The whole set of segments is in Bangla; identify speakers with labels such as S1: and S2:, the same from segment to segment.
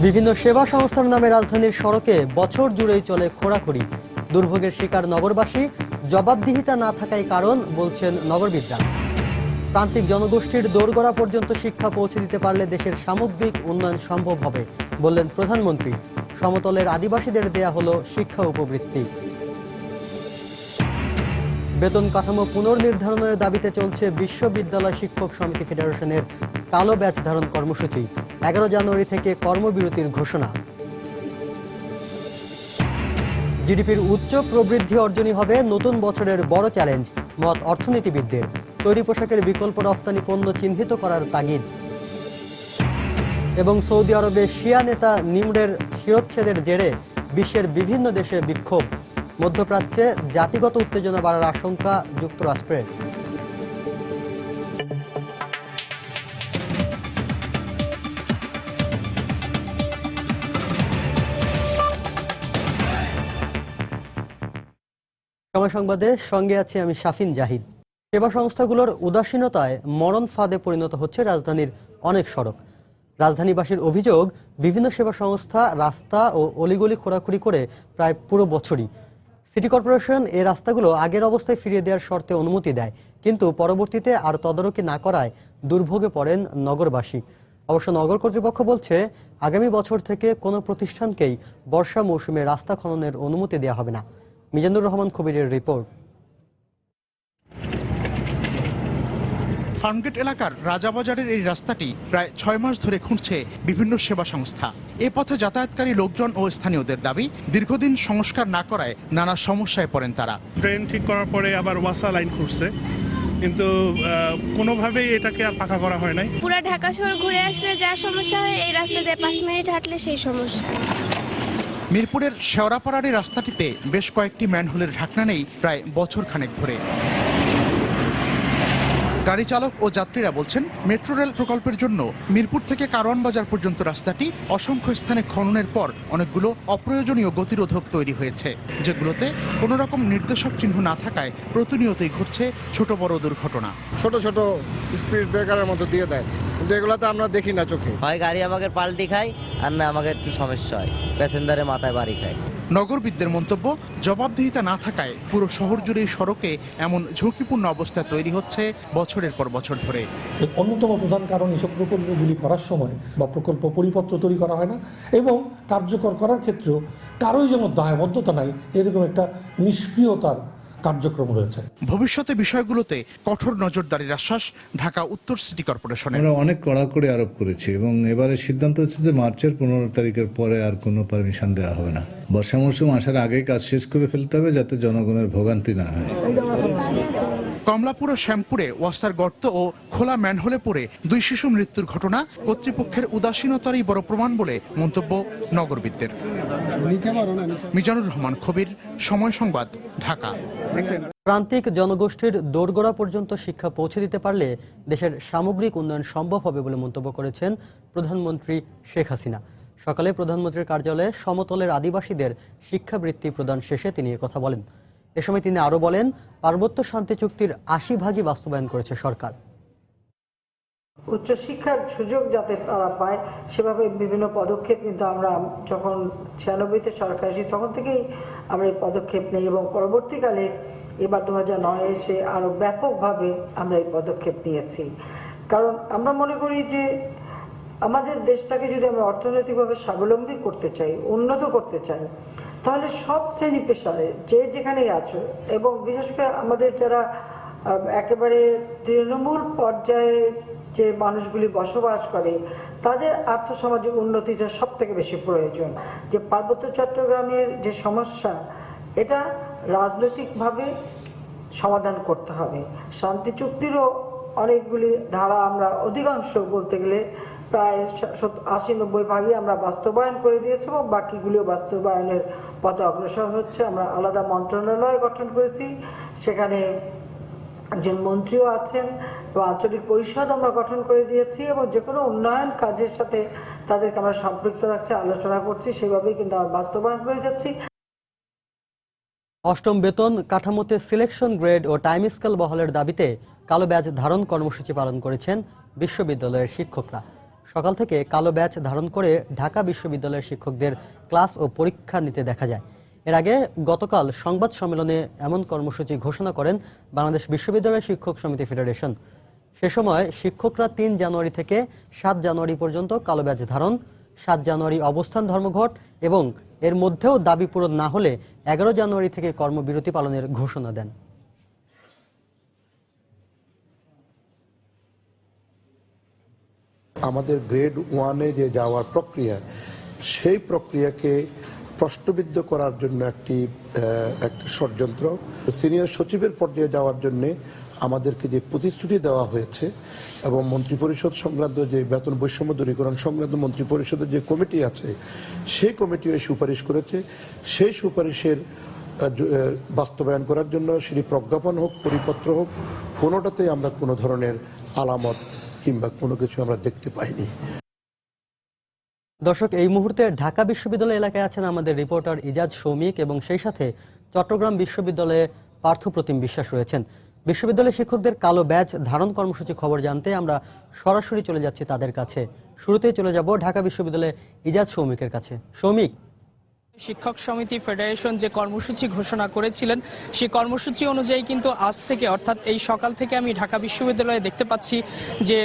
S1: বিভিন্ন সেবা সংস্থার নামে রাজধানীর সড়কে বছর জুড়েই চলে খোঁড়াখুড়ি। দুর্ভোগের শিকার নগরবাসী, জবাবদিহিতা না থাকায় কারণ বলছেন নগরবিদরা। প্রান্তিক জনগোষ্ঠীর দোরগোড়া পর্যন্ত শিক্ষা পৌঁছে দিতে পারলে দেশের সামগ্রিক উন্নয়ন সম্ভব হবে বললেন প্রধানমন্ত্রী। সমতলের আদিবাসীদের দেয়া হলো শিক্ষা উপবৃত্তি। বেতন কাঠামো পুনর্নির্ধারণের দাবিতে চলছে বিশ্ববিদ্যালয় শিক্ষক সমিতি ফেডারেশনের কালো ব্যাচ ধারণ কর্মসূচি। 11 জানুয়ারি থেকে কর্মবিরতির ঘোষণা। জিডিপির উচ্চ প্রবৃদ্ধি অর্জনই হবে নতুন বছরের বড় চ্যালেঞ্জ, মত অর্থনীতিবিদদের। তৈরি পোশাকের বিকল্প রফতানি পণ্য চিহ্নিত করার তাগিদ। এবং সৌদি আরবে শিয়া নেতা নিমরের শিরচ্ছেদের জেরে বিশ্বের বিভিন্ন দেশে বিক্ষোভ। মধ্যপ্রাচ্যে জাতিগত উত্তেজনা বাড়ার আশঙ্কা যুক্তরাষ্ট্রের। সময় সংবাদে সঙ্গে আছি আমি শাফিন জাহিদ। সেবা সংস্থাগুলোর উদাসীনতায় মরণ ফাঁদে পরিণত হচ্ছে রাজধানীর অনেক সড়ক। রাজধানীবাসীর অভিযোগ, বিভিন্ন সেবা সংস্থা রাস্তা ও অলিগলি খোঁড়াখুড়ি করে প্রায় পুরো বছরই। সিটি কর্পোরেশন এই রাস্তাগুলো আগের অবস্থায় ফিরিয়ে দেওয়ার শর্তে অনুমতি দেয়, কিন্তু পরবর্তীতে আর তদারকি না করায় দুর্ভোগে পড়েন নগরবাসী। অবশ্য নগর কর্তৃপক্ষ বলছে, আগামী বছর থেকে কোনো প্রতিষ্ঠানকেই বর্ষা মৌসুমে রাস্তা খননের অনুমতি দেওয়া হবে না। মিজানুর রহমান কবিরের রিপোর্ট।
S2: ফার্মগেট এলাকার রাজাবাজারের এই রাস্তাটি প্রায় 6 মাস ধরে খুঁড়ছে বিভিন্ন সেবা সংস্থা। এ পথে যাতায়াতকারী লোকজন ও স্থানীয়দের দাবি, দীর্ঘদিন সংস্কার না করায় নানা সমস্যায় পড়েন তারা।
S3: ড্রেন ঠিক করার পরে আবার ওয়াসা লাইন খুঁড়ছে, কিন্তু কোনোভাবেই এটাকে আর পাকা করা হয় নাই।
S4: পুরো ঢাকা শহর ঘুরে আসলে যা সমস্যা হয়, এই রাস্তা দিয়ে 5 মিনিট হাঁটলে সেই সমস্যা।
S2: মিরপুরের শেওড়াপাড়ার এই রাস্তাটিতে বেশ কয়েকটি ম্যানহোলের ঢাকনা নেই প্রায় বছর খানেক ধরে। গাড়ি চালক ও যাত্রীরা বলছেন, মেট্রো রেল প্রকল্পের জন্য মিরপুর থেকে কারওয়ান বাজার পর্যন্ত রাস্তাটি অসংখ্য স্থানে খননের পর অনেকগুলো অপ্রয়োজনীয় গতিরোধক তৈরি হয়েছে, যেগুলোতে কোনো রকম নির্দেশক চিহ্ন না থাকায় প্রতিনিয়তই ঘটছে ছোট বড় দুর্ঘটনা।
S5: ছোট ছোট স্পিড ব্রেকারের মতো দিয়ে দেয়, কিন্তু এগুলো তো আমরা দেখি না চোখে।
S6: হয় গাড়ি আমাকে পাল্টি খায়, আর না আমাকে একটু সমস্যা হয়, প্যাসেঞ্জারের মাথায় বাড়ি খায়।
S2: নগরবিদদের মন্তব্য, জবাবদিহিতা না থাকায় পুরো শহর জুড়েই সড়কে এমন ঝুঁকিপূর্ণ অবস্থা তৈরি হচ্ছে বছরের পর বছর ধরে।
S7: অন্যতম প্রধান কারণ এসব প্রকল্পগুলি করার সময় বা প্রকল্প পরিপত্র তৈরি করা হয় না, এবং কার্যকর করার ক্ষেত্রেও কারোই যেন দায়বদ্ধতা নাই, এরকম একটা নিষ্ক্রিয়তার কার্যক্রম রয়েছে।
S2: ভবিষ্যতে বিষয়গুলোতে কঠোর নজরদারির আশ্বাস ঢাকা উত্তর সিটি কর্পোরেশনের।
S8: আমরা অনেক কড়াকড়ি আরোপ করেছি এবং এবারে সিদ্ধান্ত হচ্ছে যে মার্চের 15 তারিখের পরে আর কোনো পারমিশন দেওয়া হবে না। বর্ষা মৌসুম আসার আগেই কাজ শেষ করে ফেলতে হবে, যাতে জনগণের ভোগান্তি না হয়।
S2: কমলাপুর ও শ্যামপুরে ওয়াসার গর্ত ও খোলা ম্যানহোলে পড়ে 2 শিশু মৃত্যুর ঘটনা কর্তৃপক্ষের উদাসীনতারই বড় প্রমাণ বলে মন্তব্য নগরবিদদের। মিজানুর রহমান কবির, সময় সংবাদ, ঢাকা।
S1: প্রান্তিক জনগোষ্ঠীর দোরগোড়া পর্যন্ত শিক্ষা পৌঁছে দিতে পারলে দেশের সামগ্রিক উন্নয়ন সম্ভব হবে বলে মন্তব্য করেছেন প্রধানমন্ত্রী শেখ হাসিনা। সকালে প্রধানমন্ত্রীর কার্যালয়ে সমতলের আদিবাসীদের শিক্ষাবৃত্তি প্রদান শেষে তিনি কথা বলেন। এ সময় তিনি আরো বলেন, পার্বত্য শান্তি চুক্তির 80 বাস্তবায়ন করেছে সরকার।
S9: উচ্চশিক্ষার সুযোগ যাতে তারা পায়, সেভাবে বিভিন্ন পদক্ষেপ কিন্তু আমরা যখন 96-তে সরকার আসি তখন থেকেই আমরা এই পদক্ষেপ নেই, এবং পরবর্তীকালে এবার 2009 এসে আরো ব্যাপকভাবে আমরা এই পদক্ষেপ নিয়েছি। কারণ আমরা মনে করি যে আমাদের দেশটাকে যদি আমরা অর্থনৈতিকভাবে স্বাবলম্বী করতে চাই, উন্নত করতে চাই, তাহলে সব শ্রেণী পেশারে যে যেখানেই আছো, এবং বিশেষ করে আমাদের যারা একেবারে তৃণমূল পর্যায়ে যে মানুষগুলি বসবাস করে, তাদের আর্থসামাজিক উন্নতিটা সব থেকে বেশি প্রয়োজন। যে পার্বত্য চট্টগ্রামের যে সমস্যা, এটা রাজনৈতিকভাবে সমাধান করতে হবে। শান্তি চুক্তিরও অনেকগুলি ধারা আমরা অধিকাংশ বলতে গেলে প্রায় 80-90 ভাগই আমরা বাস্তবায়ন করে দিয়েছি, এবং বাকিগুলিও বাস্তবায়নের পথে অগ্রসর হচ্ছে। আমরা আলাদা মন্ত্রণালয় গঠন করেছি, সেখানে একজন মন্ত্রীও আছেন, এবং আঞ্চলিক পরিষদ আমরা গঠন করে দিয়েছি, এবং যে কোনো উন্নয়ন কাজের সাথে তাদেরকে আমরা সম্পৃক্ত রাখছি, আলোচনা করছি, সেভাবেই কিন্তু আমরা বাস্তবায়ন করে যাচ্ছি।
S1: অষ্টম বেতন কাঠামোতে সিলেকশন গ্রেড ও টাইম স্কেল বহালের দাবিতে কালো ব্যাজ ধারণ কর্মসূচি পালন করেছেন বিশ্ববিদ্যালয়ের শিক্ষকরা। সকাল থেকে কালো ব্যাচ ধারণ করে ঢাকা বিশ্ববিদ্যালয়ের শিক্ষকদের ক্লাস ও পরীক্ষা নিতে দেখা যায়। এর আগে গতকাল সংবাদ সম্মেলনে এমন কর্মসূচি ঘোষণা করেন বাংলাদেশ বিশ্ববিদ্যালয় শিক্ষক সমিতি ফেডারেশন। সে সময় শিক্ষকরা ৩ জানুয়ারি থেকে ৭ জানুয়ারি পর্যন্ত কালো ব্যাচ ধারণ, ৭ জানুয়ারি অবস্থান ধর্মঘট এবং এর মধ্যেও দাবি পূরণ না হলে ১১ জানুয়ারি থেকে কর্মবিরতি পালনের ঘোষণা দেন।
S10: আমাদের গ্রেড 1-এ যে যাওয়ার প্রক্রিয়া, সেই প্রক্রিয়াকে প্রশ্নবিদ্ধ করার জন্য একটি ষড়যন্ত্র। সিনিয়র সচিবের পর্যায়ে যাওয়ার জন্য আমাদেরকে যে প্রতিশ্রুতি দেওয়া হয়েছে এবং মন্ত্রিপরিষদ সংক্রান্ত যে বেতন বৈষম্য দূরীকরণ সংক্রান্ত মন্ত্রিপরিষদের যে কমিটি আছে, সেই কমিটিও সুপারিশ করেছে। সেই সুপারিশের বাস্তবায়ন করার জন্য সেটি প্রজ্ঞাপন হোক, পরিপত্র হোক, কোনোটাতেই আমরা কোনো ধরনের আলামত কিংবা কোনো কিছু আমরা দেখতে পাইনি।
S1: দর্শক, এই মুহূর্তে ঢাকা বিশ্ববিদ্যালয় এলাকায় আছেন আমাদের রিপোর্টার ইজাজ সৌমিক এবং সেই সাথে চট্টগ্রাম বিশ্ববিদ্যালয়ে পার্থপ্রতিম বিশ্বাস রয়েছেন। বিশ্ববিদ্যালয়ের শিক্ষকদের কালো ব্যাচ ধারণ কর্মসূচি খবর জানতে আমরা সরাসরি চলে যাচ্ছি তাদের কাছে। শুরুতেই চলে যাব ঢাকা বিশ্ববিদ্যালয়ে ইজাজ সৌমিকের কাছে। সৌমিক,
S11: শিক্ষক সমিতি ফেডারেশন যে কর্মসূচি ঘোষণা করেছিলেন, সেই কর্মসূচি অনুযায়ী কিন্তু আজ থেকে অর্থাৎ এই সকাল থেকে আমি ঢাকা বিশ্ববিদ্যালয়ে দেখতে পাচ্ছি যে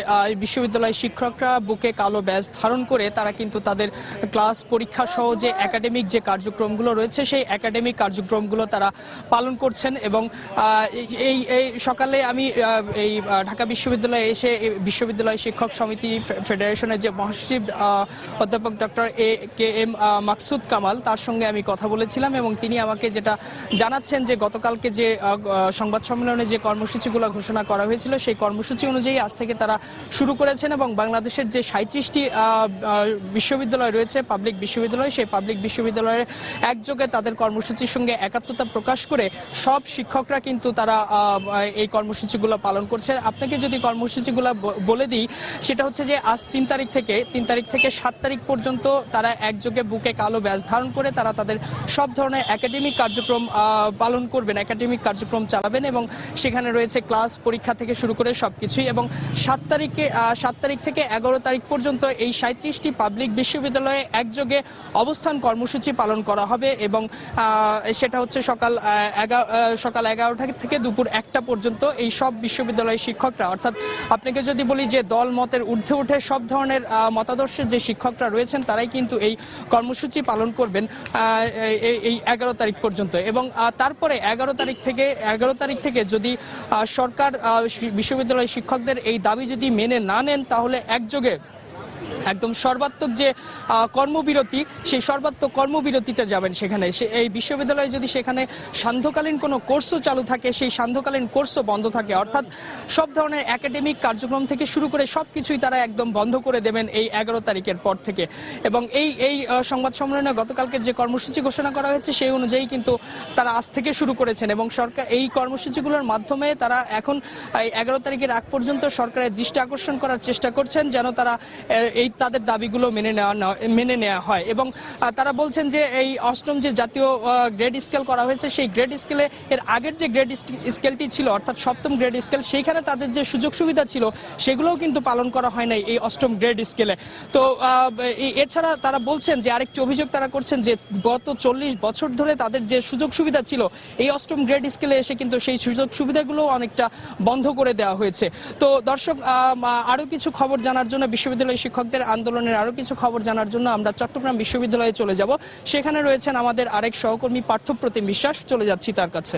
S11: বিশ্ববিদ্যালয়ের শিক্ষকরা বুকে কালো ব্যাজ ধারণ করে তারা কিন্তু তাদের ক্লাস পরীক্ষা সহ যে একাডেমিক যে কার্যক্রমগুলো রয়েছে সেই একাডেমিক কার্যক্রমগুলো তারা পালন করছেন। এবং এই সকালে আমি এই ঢাকা বিশ্ববিদ্যালয়ে এসে বিশ্ববিদ্যালয় শিক্ষক সমিতি ফেডারেশনের যে মহাসচিব অধ্যাপক ডক্টর AKM মাকসুদ কামাল, তার সঙ্গে আমি কথা বলেছিলাম এবং তিনি আমাকে যেটা জানাচ্ছেন যে গতকালকে যে সংবাদ সম্মেলনে যে কর্মসূচিগুলো ঘোষণা করা হয়েছিল সেই কর্মসূচি অনুযায়ী আজ থেকে তারা শুরু করেছেন এবং বাংলাদেশের যে 37টি বিশ্ববিদ্যালয় রয়েছে, পাবলিক বিশ্ববিদ্যালয়, সেই পাবলিক বিশ্ববিদ্যালয়ের একযোগে তাদের কর্মসূচির সঙ্গে একাত্মতা প্রকাশ করে সব শিক্ষকরা কিন্তু তারা এই কর্মসূচিগুলো পালন করছে। আপনাকে যদি কর্মসূচিগুলো বলে দিই, সেটা হচ্ছে যে আজ 3 তারিখ থেকে 7 তারিখ পর্যন্ত তারা একযোগে বুকে কালো ব্যাজ ধারণ করে তারা তাদের সব ধরনের একাডেমিক কার্যক্রম পালন করবেন, একাডেমিক কার্যক্রম চালাবেন এবং সেখানে রয়েছে ক্লাস পরীক্ষা থেকে শুরু করে সবকিছুই। এবং 7 তারিখ থেকে 11 তারিখ পর্যন্ত এই 37টি পাবলিক বিশ্ববিদ্যালয়ে একযোগে অবস্থান কর্মসূচি পালন করা হবে এবং সেটা হচ্ছে সকাল 11টা থেকে দুপুর 1টা পর্যন্ত। এই সব বিশ্ববিদ্যালয়ের শিক্ষকরা, অর্থাৎ আপনাকে যদি বলি যে দল মতের ঊর্ধ্বে উঠে সব ধরনের মতাদর্শের যে শিক্ষকরা রয়েছেন তারাই কিন্তু এই কর্মসূচি পালন করবেন এই 11 তারিখ পর্যন্ত। এবং তারপরে 11 তারিখ থেকে যদি সরকার বিশ্ববিদ্যালয়ের শিক্ষকদের এই দাবি যদি মেনে না নেন, তাহলে একযোগে একদম সর্বাত্মক যে কর্মবিরতি, সেই সর্বাত্মক কর্মবিরতিতে যাবেন। সেখানে এই বিশ্ববিদ্যালয়ে যদি সেখানে সান্ধ্যকালীন কোনো কোর্সও চালু থাকে, সেই সান্ধ্যকালীন কোর্সও বন্ধ থাকে, অর্থাৎ সব ধরনের একাডেমিক কার্যক্রম থেকে শুরু করে সব কিছুই তারা একদম বন্ধ করে দেবেন এই 11 তারিখের পর থেকে। এবং এই সংবাদ সম্মেলনে গতকালকে যে কর্মসূচি ঘোষণা করা হয়েছে সেই অনুযায়ী কিন্তু তারা আজ থেকে শুরু করেছেন এবং সরকার এই কর্মসূচিগুলোর মাধ্যমে তারা এখন 11 তারিখের আগ পর্যন্ত সরকারের দৃষ্টি আকর্ষণ করার চেষ্টা করছেন যেন তারা এই তাদের দাবিগুলো মেনে নেওয়া হয়। এবং তারা বলছেন যে এই 8ম যে জাতীয় গ্রেড স্কেল করা হয়েছে, সেই গ্রেড স্কেলে এর আগের যে গ্রেড স্কেলটি ছিল অর্থাৎ 7ম গ্রেড স্কেল, সেইখানে তাদের যে সুযোগ সুবিধা ছিল সেগুলোও কিন্তু পালন করা হয় নাই এই 8ম গ্রেড স্কেলে। তো এছাড়া তারা বলছেন যে আরেকটি অভিযোগ তারা করছেন যে গত 40 বছর ধরে তাদের যে সুযোগ সুবিধা ছিল এই 8ম গ্রেড স্কেলে এসে কিন্তু সেই সুযোগ সুবিধাগুলো অনেকটা বন্ধ করে দেওয়া হয়েছে। তো দর্শক, আরো কিছু খবর জানার জন্য, বিশ্ববিদ্যালয় শিক্ষকদের আন্দোলনের আরো কিছু খবর জানার জন্য আমরা চট্টগ্রাম বিশ্ববিদ্যালয়ে চলে যাব। সেখানে রয়েছেন আমাদের আরেক সহকর্মী পার্থপ্রতিম বিশ্বাস, চলে যাচ্ছি তার কাছে।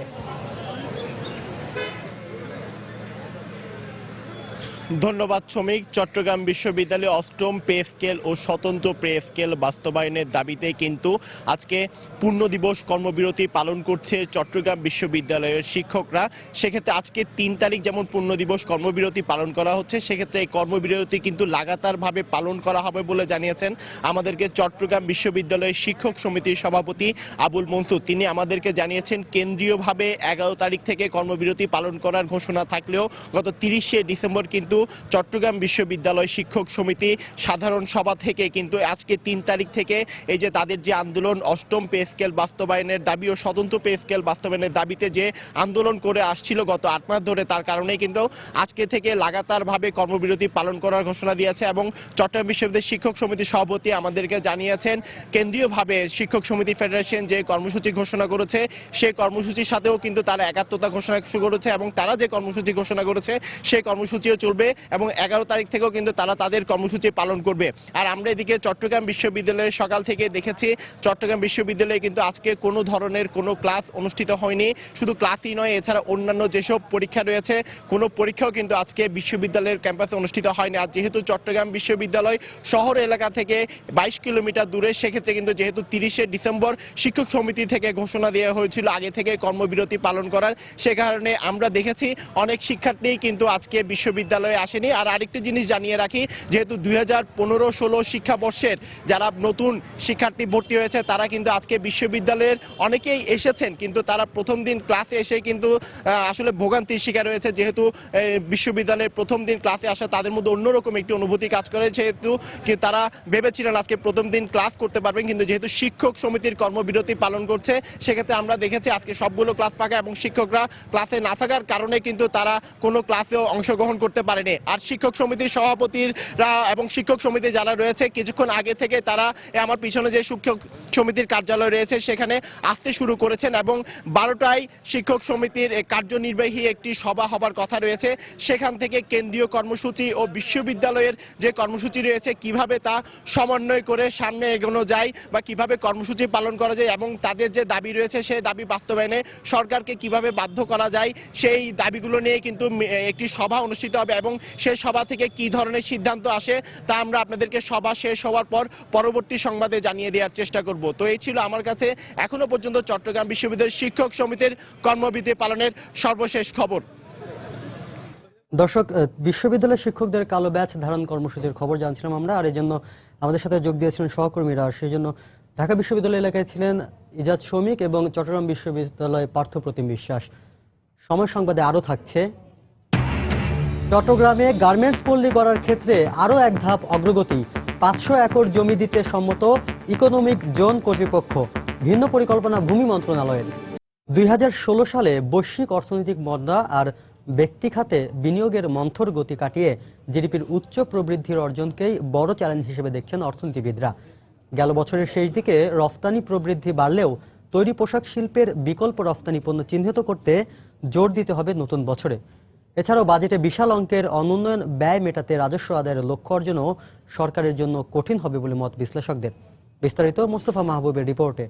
S12: ধন্যবাদ শ্রমিক। চট্টগ্রাম বিশ্ববিদ্যালয়ে 8ম পে স্কেল ও স্বতন্ত্র পে স্কেল বাস্তবায়নের দাবিতে কিন্তু আজকে পূর্ণ দিবস কর্মবিরতি পালন করছে চট্টগ্রাম বিশ্ববিদ্যালয়ের শিক্ষকরা। সেক্ষেত্রে আজকে 3 তারিখ যেমন পূর্ণ দিবস কর্মবিরতি পালন করা হচ্ছে, সেক্ষেত্রে এই কর্মবিরতি কিন্তু লাগাতারভাবে পালন করা হবে বলে জানিয়েছেন আমাদেরকে চট্টগ্রাম বিশ্ববিদ্যালয়ের শিক্ষক সমিতির সভাপতি আবুল মনসুর। তিনি আমাদেরকে জানিয়েছেন কেন্দ্রীয়ভাবে 11 তারিখ থেকে কর্মবিরতি পালন করার ঘোষণা থাকলেও গত 30শে ডিসেম্বর কিন্তু কিন্তু চট্টগ্রাম বিশ্ববিদ্যালয় শিক্ষক সমিতি সাধারণ সভা থেকে কিন্তু আজকে 3 তারিখ থেকে এই যে তাদের যে আন্দোলন অষ্টম পে স্কেল বাস্তবায়নের দাবি ও স্বতন্ত্র পে স্কেল বাস্তবায়নের দাবিতে যে আন্দোলন করে আসছিল গত 8 মাস ধরে, তার কারণেই কিন্তু আজকে থেকে লাগাতারভাবে কর্মবিরতি পালন করার ঘোষণা দিয়েছে। এবং চট্টগ্রাম বিশ্ববিদ্যালয় শিক্ষক সমিতির সভাপতি আমাদেরকে জানিয়েছেন কেন্দ্রীয়ভাবে শিক্ষক সমিতি ফেডারেশন যে কর্মসূচি ঘোষণা করেছে সেই কর্মসূচির সাথেও কিন্তু তারা একাত্মতা ঘোষণা করেছে এবং তারা যে কর্মসূচি ঘোষণা করেছে সেই কর্মসূচিও চলবে এবং 11 তারিখ থেকেও কিন্তু তারা তাদের কর্মসূচি পালন করবে। আর আমরা এদিকে চট্টগ্রাম বিশ্ববিদ্যালয়ে সকাল থেকে দেখেছি চট্টগ্রাম বিশ্ববিদ্যালয়ে কিন্তু আজকে কোনো ধরনের কোনো ক্লাস অনুষ্ঠিত হয়নি। শুধু ক্লাসই নয়, এছাড়া অন্যান্য যেসব পরীক্ষা রয়েছে কোনো পরীক্ষাও কিন্তু আজকে বিশ্ববিদ্যালয়ের ক্যাম্পাসে অনুষ্ঠিত হয়নি। আর যেহেতু চট্টগ্রাম বিশ্ববিদ্যালয় শহর এলাকা থেকে 22 কিলোমিটার দূরে, সেক্ষেত্রে কিন্তু যেহেতু 30শে ডিসেম্বর শিক্ষক সমিতি থেকে ঘোষণা দেওয়া হয়েছিল আগে থেকে কর্মবিরতি পালন করার, সে কারণে আমরা দেখেছি অনেক শিক্ষার্থী কিন্তু আজকে বিশ্ববিদ্যালয়ে আসেনি। আর আরেকটি জিনিস জানিয়ে রাখি, যেহেতু 2015-16 শিক্ষাবর্ষের যারা নতুন শিক্ষার্থী ভর্তি হয়েছে তারা কিন্তু আজকে বিশ্ববিদ্যালয়ের অনেকেই এসেছেন, কিন্তু তারা প্রথম দিন ক্লাসে এসে কিন্তু আসলে ভোগান্তির শিকার হয়েছে। যেহেতু বিশ্ববিদ্যালয়ের প্রথম দিন ক্লাসে আসা তাদের মধ্যে অন্যরকম একটি অনুভূতি কাজ করে, যেহেতু তারা ভেবেছিলেন আজকে প্রথম দিন ক্লাস করতে পারবেন, কিন্তু যেহেতু শিক্ষক সমিতির কর্মবিরতি পালন করছে সেক্ষেত্রে আমরা দেখেছি আজকে সবগুলো ক্লাস ফাঁকা এবং শিক্ষকরা ক্লাসে না থাকার কারণে কিন্তু তারা কোনো ক্লাসেও অংশগ্রহণ করতে পারেনি। আর শিক্ষক সমিতির সভাপতিরা এবং শিক্ষক সমিতি যারা রয়েছে কিছুক্ষণ আগে থেকে তারা আমার পিছনে যে শিক্ষক সমিতির কার্যালয় রয়েছে সেখানে আসতে শুরু করেছেন এবং 12টায় শিক্ষক সমিতির কার্যনির্বাহী একটি সভা হবার কথা রয়েছে। সেখান থেকে কেন্দ্রীয় কর্মসূচি ও বিশ্ববিদ্যালয়ের যে কর্মসূচি রয়েছে কিভাবে তা সমন্বয় করে সামনে এগোনো যায় বা কিভাবে কর্মসূচি পালন করা যায় এবং তাদের যে দাবি রয়েছে সেই দাবি বাস্তবায়নে সরকারকে কিভাবে বাধ্য করা যায় সেই দাবিগুলো নিয়ে কিন্তু একটি সভা অনুষ্ঠিত হবে এবং সেই সভা থেকে কি ধরনের সিদ্ধান্ত আসে তা আমরা আপনাদেরকে সভা শেষ হওয়ার পর পরবর্তী সংবাদে জানিয়ে দেওয়ার চেষ্টা করব। তো এই ছিল আমার কাছে এখনো পর্যন্ত চট্টগ্রাম বিশ্ববিদ্যালয়ের শিক্ষক সমিতির কর্মবিরতি পালনের সর্বশেষ খবর।
S1: দর্শক, বিশ্ববিদ্যালয়ের শিক্ষকদের কালো ব্যাচ ধারণ কর্মসূচির খবর জানছিলাম আমরা, আর এই জন্য আমাদের সাথে যোগ দিয়েছিলেন সহকর্মীরা। আর সেই জন্য ঢাকা বিশ্ববিদ্যালয় এলাকায় ছিলেন ইজাজ শৌমিক এবং চট্টগ্রাম বিশ্ববিদ্যালয় পার্থ প্রতিম বিশ্বাস। সময় সংবাদে আরও থাকছে, চট্টগ্রামে গার্মেন্টস পল্লী করার ক্ষেত্রে আরও এক ধাপ অগ্রগতি। 500 একর জমি দিতে সম্মত ইকোনমিক জোন কর্তৃপক্ষ, ভিন্ন পরিকল্পনা ভূমি মন্ত্রণালয়ের। 2016 সালে বৈশ্বিক অর্থনৈতিক মন্দা আর ব্যক্তি খাতে বিনিয়োগের মন্থর গতি কাটিয়ে জিডিপির উচ্চ প্রবৃদ্ধির অর্জনকেই বড় চ্যালেঞ্জ হিসেবে দেখছেন অর্থনীতিবিদরা। গেল বছরের শেষ দিকে রফতানি প্রবৃদ্ধি বাড়লেও তৈরি পোশাক শিল্পের বিকল্প রফতানি পণ্য চিহ্নিত করতে জোর দিতে হবে নতুন বছরে। এছাড়াও বাজেটে বিশাল অঙ্কের অনুন্নয়ন ব্যয় মেটাতে রাজস্ব আদায়ের লক্ষ্য অর্জনও সরকারের জন্য কঠিন হবে বলে মত বিশ্লেষকদের। বিস্তারিত মোস্তফা মাহবুবের রিপোর্টে।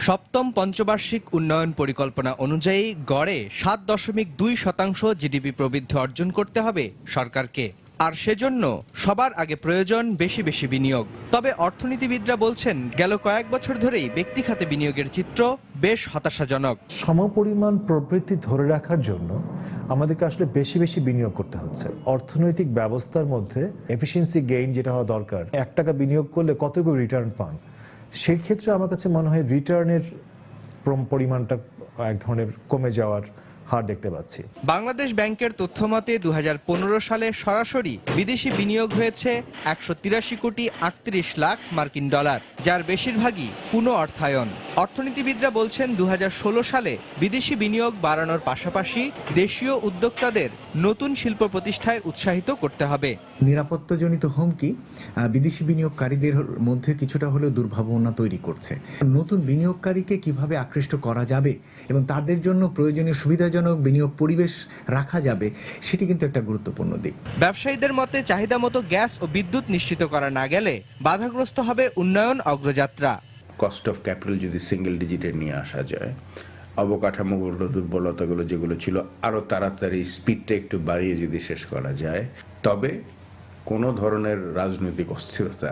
S13: সপ্তম পঞ্চবার্ষিক উন্নয়ন পরিকল্পনা অনুযায়ী গড়ে 7.2% জিডিপি প্রবৃদ্ধি অর্জন করতে হবে সরকারকে, আর সেজন্য সবার আগে প্রয়োজন বেশি বেশি বিনিয়োগ। তবে অর্থনীতিবিদরা বলছেন গেল কয়েক বছর ধরেই ব্যক্তি খাতে বিনিয়োগের চিত্র বেশ হতাশাজনক।
S14: সমপরিমাণ প্রবৃদ্ধি ধরে রাখার জন্য আমাদেরকে আসলে বেশি বেশি বিনিয়োগ করতে হচ্ছে। অর্থনৈতিক ব্যবস্থার মধ্যে এফিসিয়েন্সি গেইন যেটা হওয়া দরকার, 1 টাকা বিনিয়োগ করলে কতগুলো রিটার্ন পান, সেই ক্ষেত্রে আমার কাছে মনে হয় রিটার্নের পরিমাণটা এক ধরনের কমে যাওয়ার হার দেখতে পাচ্ছি।
S13: বাংলাদেশ ব্যাংকের তথ্য মতে 2015 সালে সরাসরি বিদেশি বিনিয়োগ হয়েছে 183 কোটি 38 লাখ মার্কিন ডলার, যার বেশিরভাগই পুনঃ অর্থায়ন। অর্থনীতিবিদরা বলছেন 2016 সালে বিদেশি বিনিয়োগ বাড়ানোর পাশাপাশি দেশীয় উদ্যোক্তাদের নতুন শিল্প প্রতিষ্ঠায় উৎসাহিত করতে হবে।
S15: নিরাপত্তাজনিত হুমকি বিদেশি বিনিয়োগকারীদের মধ্যে কিছুটা হলেও দুর্ভাবনা তৈরি করছে। নতুন বিনিয়োগকারীকে কিভাবে আকৃষ্ট করা যাবে এবং তাদের জন্য প্রয়োজনীয় সুবিধাজনক বিনিয়োগ পরিবেশ রাখা যাবে, সেটি কিন্তু একটা গুরুত্বপূর্ণ দিক।
S13: ব্যবসায়ীদের মতে চাহিদা মতো গ্যাস ও বিদ্যুৎ নিশ্চিত করা না গেলে বাধাগ্রস্ত হবে উন্নয়ন অগ্রযাত্রা।
S16: কস্ট অফ ক্যাপিটাল যদি সিঙ্গেল ডিজিটে নিয়ে আসা যায়, অবকাঠামোগত দুর্বলতাগুলো যেগুলো ছিল আরো তাড়াতাড়ি স্পিডটা একটু বাড়িয়ে যদি শেষ করা যায়, তবে কোনো ধরনের রাজনৈতিক অস্থিরতা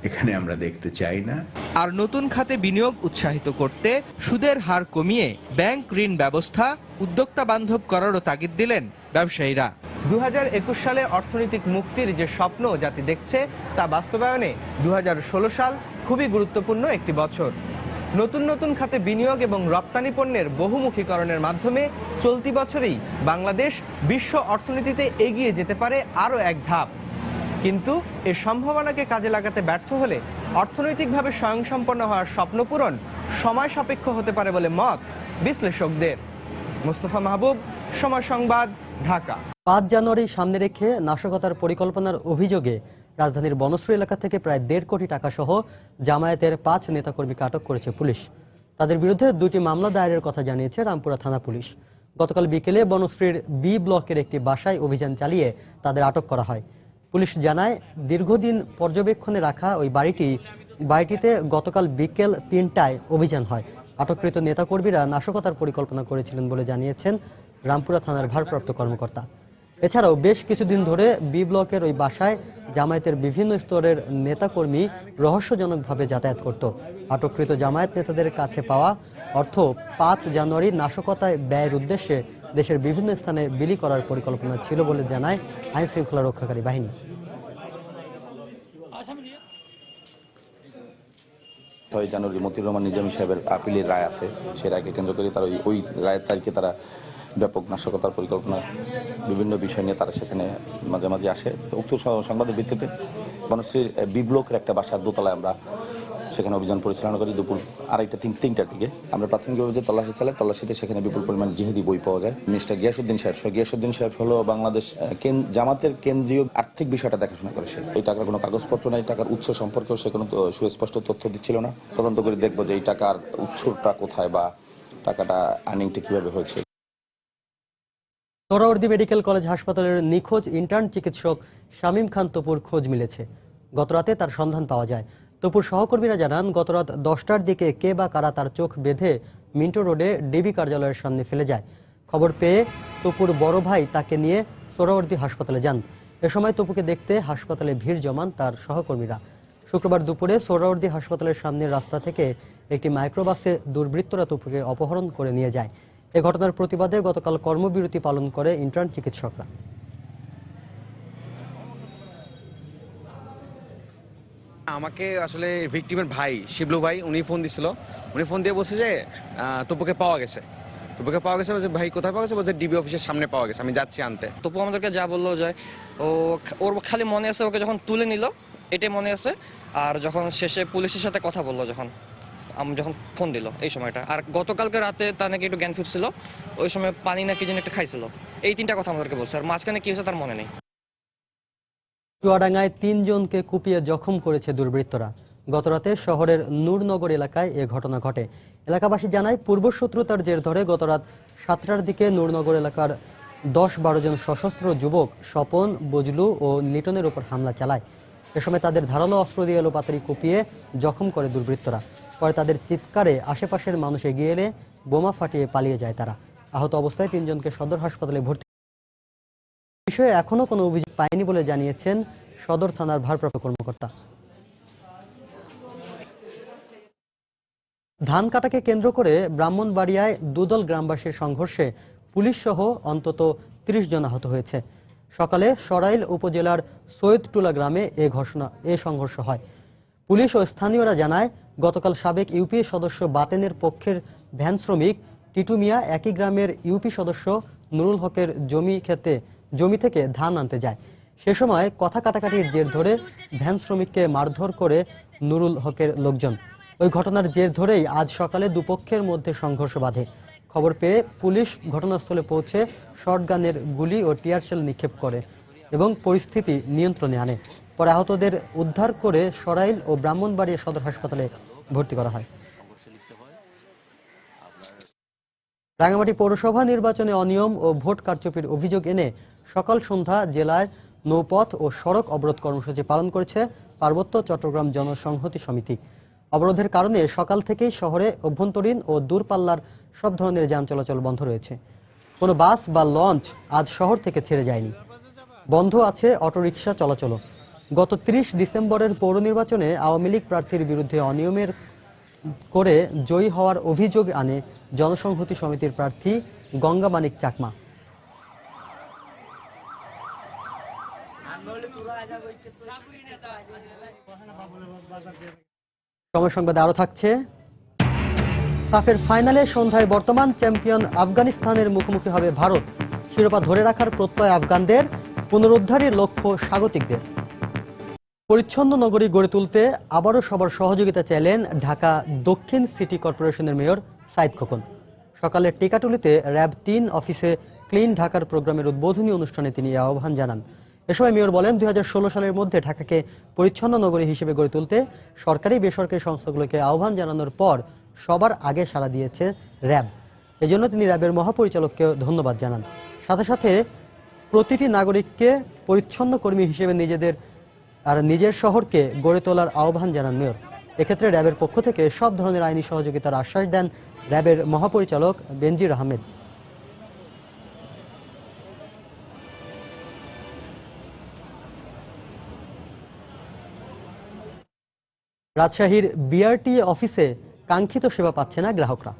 S16: এখানে আমরা দেখতে চাই না।
S13: আর নতুন খাতে বিনিয়োগ উৎসাহিত করতে সুদের হার কমিয়ে ব্যাংক ঋণ ব্যবস্থা উদ্যোক্তা বান্ধব করারও তাগিদ দিলেন ব্যবসায়ীরা। 2021 সালে অর্থনৈতিক মুক্তির যে স্বপ্ন জাতি দেখছে তা বাস্তবায়নে 2016 সাল খুবই গুরুত্বপূর্ণ একটি বছর। নতুন নতুন খাতে বিনিয়োগ এবং রপ্তানি পণ্যের বহুমুখীকরণের মাধ্যমে চলতি বছরেই বাংলাদেশ বিশ্ব অর্থনীতিতে এগিয়ে যেতে পারে আরও এক ধাপ। কিন্তু এই সম্ভাবনাকে কাজে লাগাতে ব্যর্থ হলে অর্থনৈতিকভাবে স্বয়ংসম্পন্ন হওয়ার স্বপ্ন পূরণ সময় সাপেক্ষ হতে পারে বলে মত বিশ্লেষকদের। মুস্তফা মাহবুব, সময় সংবাদ, ঢাকা।
S1: 5 জানুয়ারি সামনে রেখে নাশকতার পরিকল্পনার অভিযোগে রাজধানীর বনশ্রী এলাকা থেকে প্রায় 1.5 কোটি টাকা সহ জামায়াতের 5 নেতাকর্মীকে আটক করেছে পুলিশ। তাদের বিরুদ্ধে 2টি মামলা দায়েরের কথা জানিয়েছে রামপুরা থানা পুলিশ। গতকাল বিকেলে বনশ্রীর বি ব্লকের একটি বাসায় অভিযান চালিয়ে তাদের আটক করা হয়। পুলিশ জানায়, দীর্ঘদিন পর্যবেক্ষণে রাখা ওই বাড়িটিতে গতকাল বিকেল 3টায় অভিযান হয়। আটককৃত নেতাকর্মীরা নাশকতার পরিকল্পনা করেছিলেন বলে জানিয়েছেন রামপুরা থানার ভারপ্রাপ্ত কর্মকর্তা। এছাড়াও বেশ কিছুদিন ধরে বি ব্লকের ওই বাসায় জামায়াতের বিভিন্ন স্তরের নেতাকর্মী রহস্যজনকভাবে যাতায়াত করত। আটককৃত জামায়াত নেতাদের কাছে পাওয়া অর্থ 5 জানুয়ারি নাশকতায় ব্যয়ের উদ্দেশ্যে দেশের বিভিন্ন স্থানে বিলি করার পরিকল্পনা ছিল বলে জানায় আইন শৃঙ্খলা রক্ষাকারী বাহিনী।
S17: 6 জানুয়ারি মতিউর রহমান নিজামী সাহেবের আপিলের রায় আছে, সেই রায়কে কেন্দ্র করে তারা ওই রায়ের তারিখে তারা ব্যাপক নাশকতার পরিকল্পনা বিভিন্ন বিষয় নিয়ে তারা সেখানে মাঝে মাঝে আসে। উক্ত সংবাদের ভিত্তিতে বনশ্রীর বি ব্লকের একটা বাসার দোতলায় আমরা সেখানে অভিযান পরিচালনা করি। দুপুর 2:30-3টার দিকে আমরা প্রাথমিকভাবে যে তল্লাশি চালাই, তল্লাশিতে সেখানে বিপুল পরিমাণ জিহাদি বই পাওয়া যায়। মিস্টার গিয়াসউদ্দিন সাহেব হলো বাংলাদেশ জামাতের কেন্দ্রীয় আর্থিক বিষয়টা দেখাশোনা করে। সে ওই টাকার কোনো কাগজপত্র নাই, টাকার উৎস সম্পর্কেও সে কোনো সুস্পষ্ট তথ্য দিচ্ছিল না। তদন্ত করে দেখবো যে এই টাকার উৎসটা কোথায় বা টাকাটা আর্নিংটা কিভাবে হয়েছে।
S1: সোহরাওয়ার্দী মেডিকেল কলেজ হাসপাতালের নিখোঁজ ইন্টার্ন চিকিৎসক শামীম খান তপুর খোঁজ মিলেছে। গতরাতে তার সন্ধান পাওয়া যায়। তপুর সহকর্মীরা জানান, গতরাত 10টার দিকে কে বা কারা তার চোখ বেঁধে মিন্টো রোডে ডিবি কার্যালয়ের সামনে ফেলে যায়। খবর পেয়ে তপুর বড় ভাই তাকে নিয়ে সোহরাওয়ার্দী হাসপাতালে যান। এ সময় তপুকে দেখতে হাসপাতালে ভিড় জমান তার সহকর্মীরা। শুক্রবার দুপুরে সোহরাওয়ার্দী হাসপাতালের সামনের রাস্তা থেকে একটি মাইক্রোবাসে দুর্বৃত্তরা তপুকে অপহরণ করে নিয়ে যায়। এ ঘটনার প্রতিবাদে গতকাল কর্মবিরতি পালন করে ইন্টার্ন চিকিৎসকরা।
S18: আমাকে আসলে ভিকটিমের ভাই শিবলু ভাই উনি ফোন দিছিল। উনি ফোন দিয়ে বলছে যে তপুকে পাওয়া গেছে। বলছে ভাই কোথায় পাওয়া গেছে? বলছে ডিবি অফিসের সামনে পাওয়া গেছে, আমি যাচ্ছি আনতে।
S19: তপু আমাদেরকে যা বললো যে ওর খালি মনে আছে ওকে যখন তুলে নিল এটাই মনে আছে, আর যখন শেষে পুলিশের সাথে কথা বললো যখন ফোন দিল এই সময়টা, আর গতকালকে রাতে তার নাকি একটু জ্ঞান ফিরছিল, ওই সময় পানি নাকি যেন একটা খাইছিল। এই 3টা কথা আমাদেরকে বলছে, আর মাঝখানে কি হয়েছে তার মনে নেই।
S1: চুয়াডাঙ্গায় 3 জনকে কুপিয়ে জখম করেছে দুর্বৃত্তরা। গতরাতে শহরের নূরনগর এলাকায় এ ঘটনা ঘটে। এলাকাবাসী জানায়, পূর্বশত্রুতার জের ধরে গতরাত 7টার দিকে নূরনগর এলাকার 10-12 জন সশস্ত্র যুবক স্বপন, বজলু ও লিটনের উপর হামলা চালায়। এ সময় তাদের ধারালো অস্ত্র দিয়ে এলোপাতাড়ি কুপিয়ে জখম করে দুর্বৃত্তরা। পরে তাদের চিৎকারে আশেপাশের মানুষ এগিয়ে এলে বোমা ফাটিয়ে পালিয়ে যায় তারা। আহত অবস্থায় 3 জনকে সদর হাসপাতালে ভর্তি। বিষয়ে এখনো কোনো অভিযোগ পায়নি বলে জানিয়েছেন সদর থানার ভারপ্রাপ্ত কর্মকর্তা। ধান কাটাকে কেন্দ্র করে ব্রাহ্মণবাড়িয়ায় দুদল গ্রামবাসীর সংঘর্ষে পুলিশ সহ অন্তত 30 জন আহত হয়েছে। সকালে সরাইল উপজেলার সৈয়দটুলা গ্রামে এ সংঘর্ষ হয়। পুলিশ ও স্থানীয়রা জানায়, গতকাল সাবেক ইউপি সদস্য বাতেনের পক্ষের ভ্যান শ্রমিক টিটু মিয়া একই গ্রামের ইউপি সদস্য নুরুল হকের জমি থেকে ধান আনতে যায়। সে সময় কথা কাটাকাটির জের ধরে ভ্যান শ্রমিককে মারধর করে নুরুল হকের লোকজন। ওই ঘটনার জের ধরেই আজ সকালে দুপক্ষের মধ্যে সংঘর্ষ বাধে। খবর পেয়ে পুলিশ ঘটনাস্থলে পৌঁছে শটগানের গুলি ও টিয়ারশেল নিক্ষেপ করে এবং পরিস্থিতি নিয়ন্ত্রণে আনে। পরে আহতদের উদ্ধার করে সরাইল ও ব্রাহ্মণবাড়িয়া সদর হাসপাতালে ভর্তি করা হয়। রাঙ্গামাটি পৌরসভা নির্বাচনে অনিয়ম ও ভোট কারচুপির অভিযোগ এনে সকাল সন্ধ্যা জেলার নৌপথ ও সড়ক অবরোধ কর্মসূচি পালন করেছে পার্বত্য চট্টগ্রাম জনসংহতি সমিতি। অবরোধের কারণে সকাল থেকেই শহরে অভ্যন্তরীণ ও দূরপাল্লার সব ধরনের যান চলাচল বন্ধ রয়েছে। কোনো বাস বা লঞ্চ আজ শহর থেকে ছেড়ে যায়নি। বন্ধ আছে অটোরিকশা চলাচল। গত 30 ডিসেম্বরের পৌর নির্বাচনে আওয়ামী লীগ প্রার্থীর বিরুদ্ধে অনিয়মের করে জয়ী হওয়ার অভিযোগ আনে জনসংহতি সমিতির প্রার্থী গঙ্গা মানিক চাকমা। সময় সংবাদে আরো থাকছে। সাফের ফাইনালে সন্ধ্যায় বর্তমান চ্যাম্পিয়ন আফগানিস্তানের মুখোমুখি হবে ভারত। শিরোপা ধরে রাখার প্রত্যয় আফগানদের, পুনরুদ্ধারের লক্ষ্য স্বাগতিকদের। পরিচ্ছন্ন নগরী গড়ে তুলতে আবারও সবার সহযোগিতা চাইলেন ঢাকা দক্ষিণ সিটি কর্পোরেশনের মেয়র সাইদ খোকন। সকালে টিকাটুলিতে র্যাব ৩ অফিসে ক্লিন ঢাকার প্রোগ্রামের উদ্বোধনী অনুষ্ঠানে তিনি এই আহ্বান জানান। এ সময় মেয়র বলেন, ২০১৬ সালের মধ্যে ঢাকাকে পরিচ্ছন্ন নগরী হিসেবে গড়ে তুলতে সরকারি বেসরকারি সংস্থাগুলোকে আহ্বান জানানোর পর সবার আগে সাড়া দিয়েছে র্যাব। এজন্য তিনি র্যাবের মহাপরিচালককে ধন্যবাদ জানান। সাথে সাথে প্রতিটি নাগরিককে পরিচ্ছন্ন কর্মী হিসেবে নিজের শহরকে গড়ে তোলার আহ্বান জানান মেয়র। এক্ষেত্রে র্যাবের পক্ষ থেকে সব ধরনের আইনি সহযোগিতার আশ্বাস দেন র্যাবের মহাপরিচালক বেনজির আহমেদ। রাজশাহীর বিআরটি অফিসে কাঙ্ক্ষিত সেবা পাচ্ছে না গ্রাহকরা।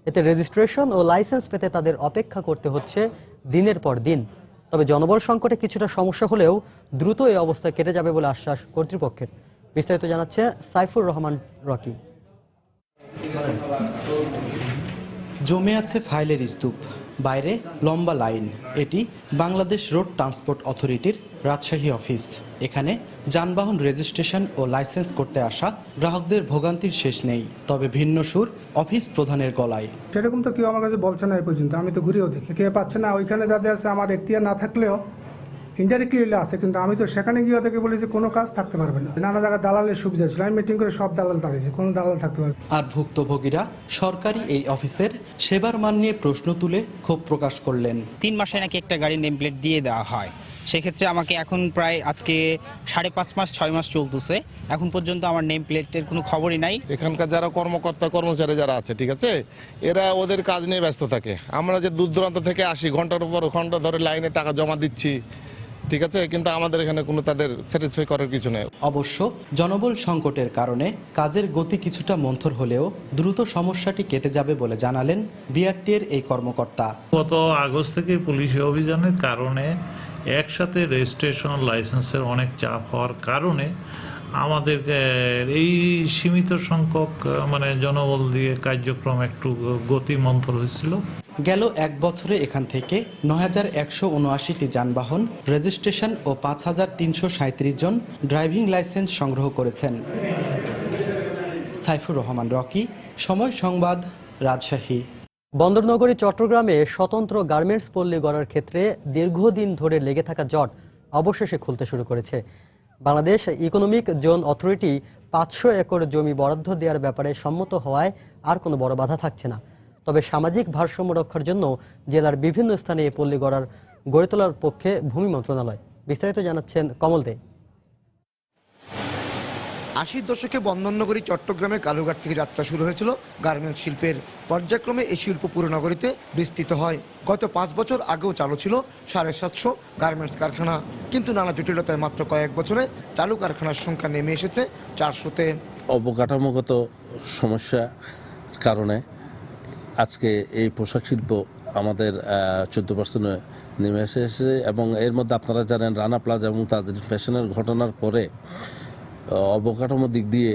S1: এতে রেজিস্ট্রেশন ও লাইসেন্স পেতে তাদের অপেক্ষা করতে হচ্ছে দিনের পর দিন। তবে জনবল সংকটে কিছুটা সমস্যা হলেও দ্রুত এই অবস্থা কেটে যাবে বলে আশ্বাস কর্তৃপক্ষের। বিস্তারিত জানাচ্ছে সাইফুর রহমান রকি।
S20: জমে আছে ফাইলের স্তূপ, বাইরে লম্বা লাইন। এটি বাংলাদেশ রোড ট্রান্সপোর্ট অথরিটির রাজশাহী অফিস। এখানে যানবাহন রেজিস্ট্রেশন ও লাইসেন্স করতে আসা গ্রাহকদের ভোগান্তির শেষ নেই। তবে ভিন্ন সুর অফিস প্রধানের গলায়।
S21: সেরকম তো কেউ আমার কাছে বলছে না এই পর্যন্ত, আমি তো ঘুরেও দেখি কে পাচ্ছে না। ওইখানে যাদের আছে আমার এখতিয়ার না থাকলেও ইনডাইরেক্টলি আছে, কিন্তু আমি তো সেখানে গিয়ে ওদেরকে বলেছি কোনো কাজ থাকতে পারবে না। নানা জায়গায় দালালের সুবিধা ছিল, আমি মিটিং করে সব দালাল দাঁড়িয়েছি, কোনো দালাল থাকতে পারবে।
S20: আর ভুক্তভোগীরা সরকারি এই অফিসের সেবার মান নিয়ে প্রশ্ন তুলে ক্ষোভ প্রকাশ করলেন।
S22: 3 মাসে নাকি একটা গাড়ির নেম প্লেট দিয়ে দেওয়া হয়, সেক্ষেত্রে আমাকে এখন প্রায় আজকে 5.5 মাস 6 মাস চলতেছে, এখন পর্যন্ত আমার নেম প্লেটের কোনো খবরই নাই।
S5: এখানকার যারা কর্মকর্তা কর্মচারী যারা আছে, ঠিক আছে, এরা ওদের কাজ নিয়ে ব্যস্ত থাকে। আমরা যে দূর দূরান্ত থেকে আসি, ঘন্টার পর ঘন্টা ধরে লাইনে টাকা জমা দিচ্ছি, ঠিক আছে, কিন্তু আমাদের এখানে কোনো তাদের স্যাটিসফাই করার কিছু নেই।
S20: অবশ্য জনবল সংকটের কারণে কাজের গতি কিছুটা মন্থর হলেও দ্রুত সমস্যাটি কেটে যাবে বলে জানালেন বিআরটির এই কর্মকর্তা।
S23: গত আগস্ট থেকে পুলিশি অভিযানের কারণে একসাথে রেজিস্ট্রেশন লাইসেন্সের অনেক চাপ হওয়ার কারণে আমাদের এই সীমিত সংখ্যক জনবল দিয়ে কার্যক্রম একটু গতি মন্থর হয়েছিল।
S20: গেল 1 বছরে এখান থেকে ৯,১৭৯টি যানবাহন রেজিস্ট্রেশন ও ৫,৩৩৭ জন ড্রাইভিং লাইসেন্স সংগ্রহ করেছেন। সাইফুর রহমান রকি, সময় সংবাদ, রাজশাহী।
S1: বন্দরনগরী চট্টগ্রামে স্বতন্ত্র গার্মেন্টস পল্লী গড়ার ক্ষেত্রে দীর্ঘদিন ধরে লেগে থাকা জট অবশেষে খুলতে শুরু করেছে। Bangladesh economic zone authority ৫০০ acre জমি বরাদ্দ দেওয়ার ব্যাপারে সম্মত হওয়ায় আর কোনো বড় বাধা থাকছে না। তবে সামাজিক ভারসাম্য রক্ষার জন্য জেলার বিভিন্ন স্থানে এই পল্লী গড়ে তোলার পক্ষে ভূমি মন্ত্রণালয়। বিস্তারিত জানাচ্ছেন কমল দে।
S24: ৮০ দশকে বন্দরনগরী চট্টগ্রামের কালুঘাট থেকে যাত্রা শুরু হয়েছিল গার্মেন্টস শিল্পের। পর্যায়ক্রমে এই শিল্প পুরো নগরীতে বিস্তৃত হয়। গত 5 বছর আগেও চালু ছিল 750 গার্মেন্টস কারখানা, কিন্তু নানা জটিলতায় মাত্র কয়েক বছরে চালু কারখানার সংখ্যা নেমে এসেছে 400-তে।
S25: অবকাঠামোগত সমস্যার কারণে আজকে এই পোশাক শিল্প আমাদের 14% নেমে এসেছে। এবং এর মধ্যে আপনারা জানেন রানা প্লাজা এবং তাজরিন ফ্যাশনের ঘটনার পরে অবকাঠামো দিক দিয়ে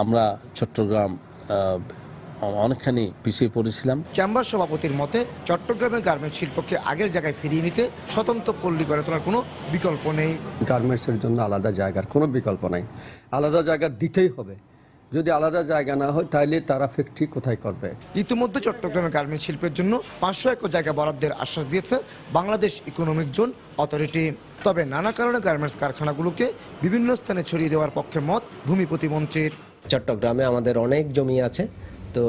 S25: আমরা চট্টগ্রাম অনেকখানি পিছিয়ে পড়েছিলাম।
S24: চেম্বার সভাপতির মতে চট্টগ্রামের গার্মেন্টস শিল্পকে আগের জায়গায় ফিরিয়ে নিতে স্বতন্ত্র পল্লী গড়ে তোলার কোনো বিকল্প নেই।
S26: গার্মেন্টসের জন্য আলাদা জায়গার কোনো বিকল্প নাই, আলাদা জায়গা দিতেই হবে। যদি আলাদা জায়গা না হয় তাহলে তারা ফ্যাক্টরি কোথায় করবে?
S24: ইতিমধ্যে চট্টগ্রামের গার্মেন্টস শিল্পের জন্য ৫০০ একর জায়গা বরাদ্দের আশ্বাস দিয়েছে বাংলাদেশ ইকোনমিক জোন অথরিটি। তবে নানা কারণে গার্মেন্টস কারখানাগুলোকে বিভিন্ন স্থানে ছড়িয়ে দেওয়ার পক্ষে মত ভূমি প্রতিমন্ত্রীর।
S27: চট্টগ্রামে আমাদের অনেক জমি আছে, তো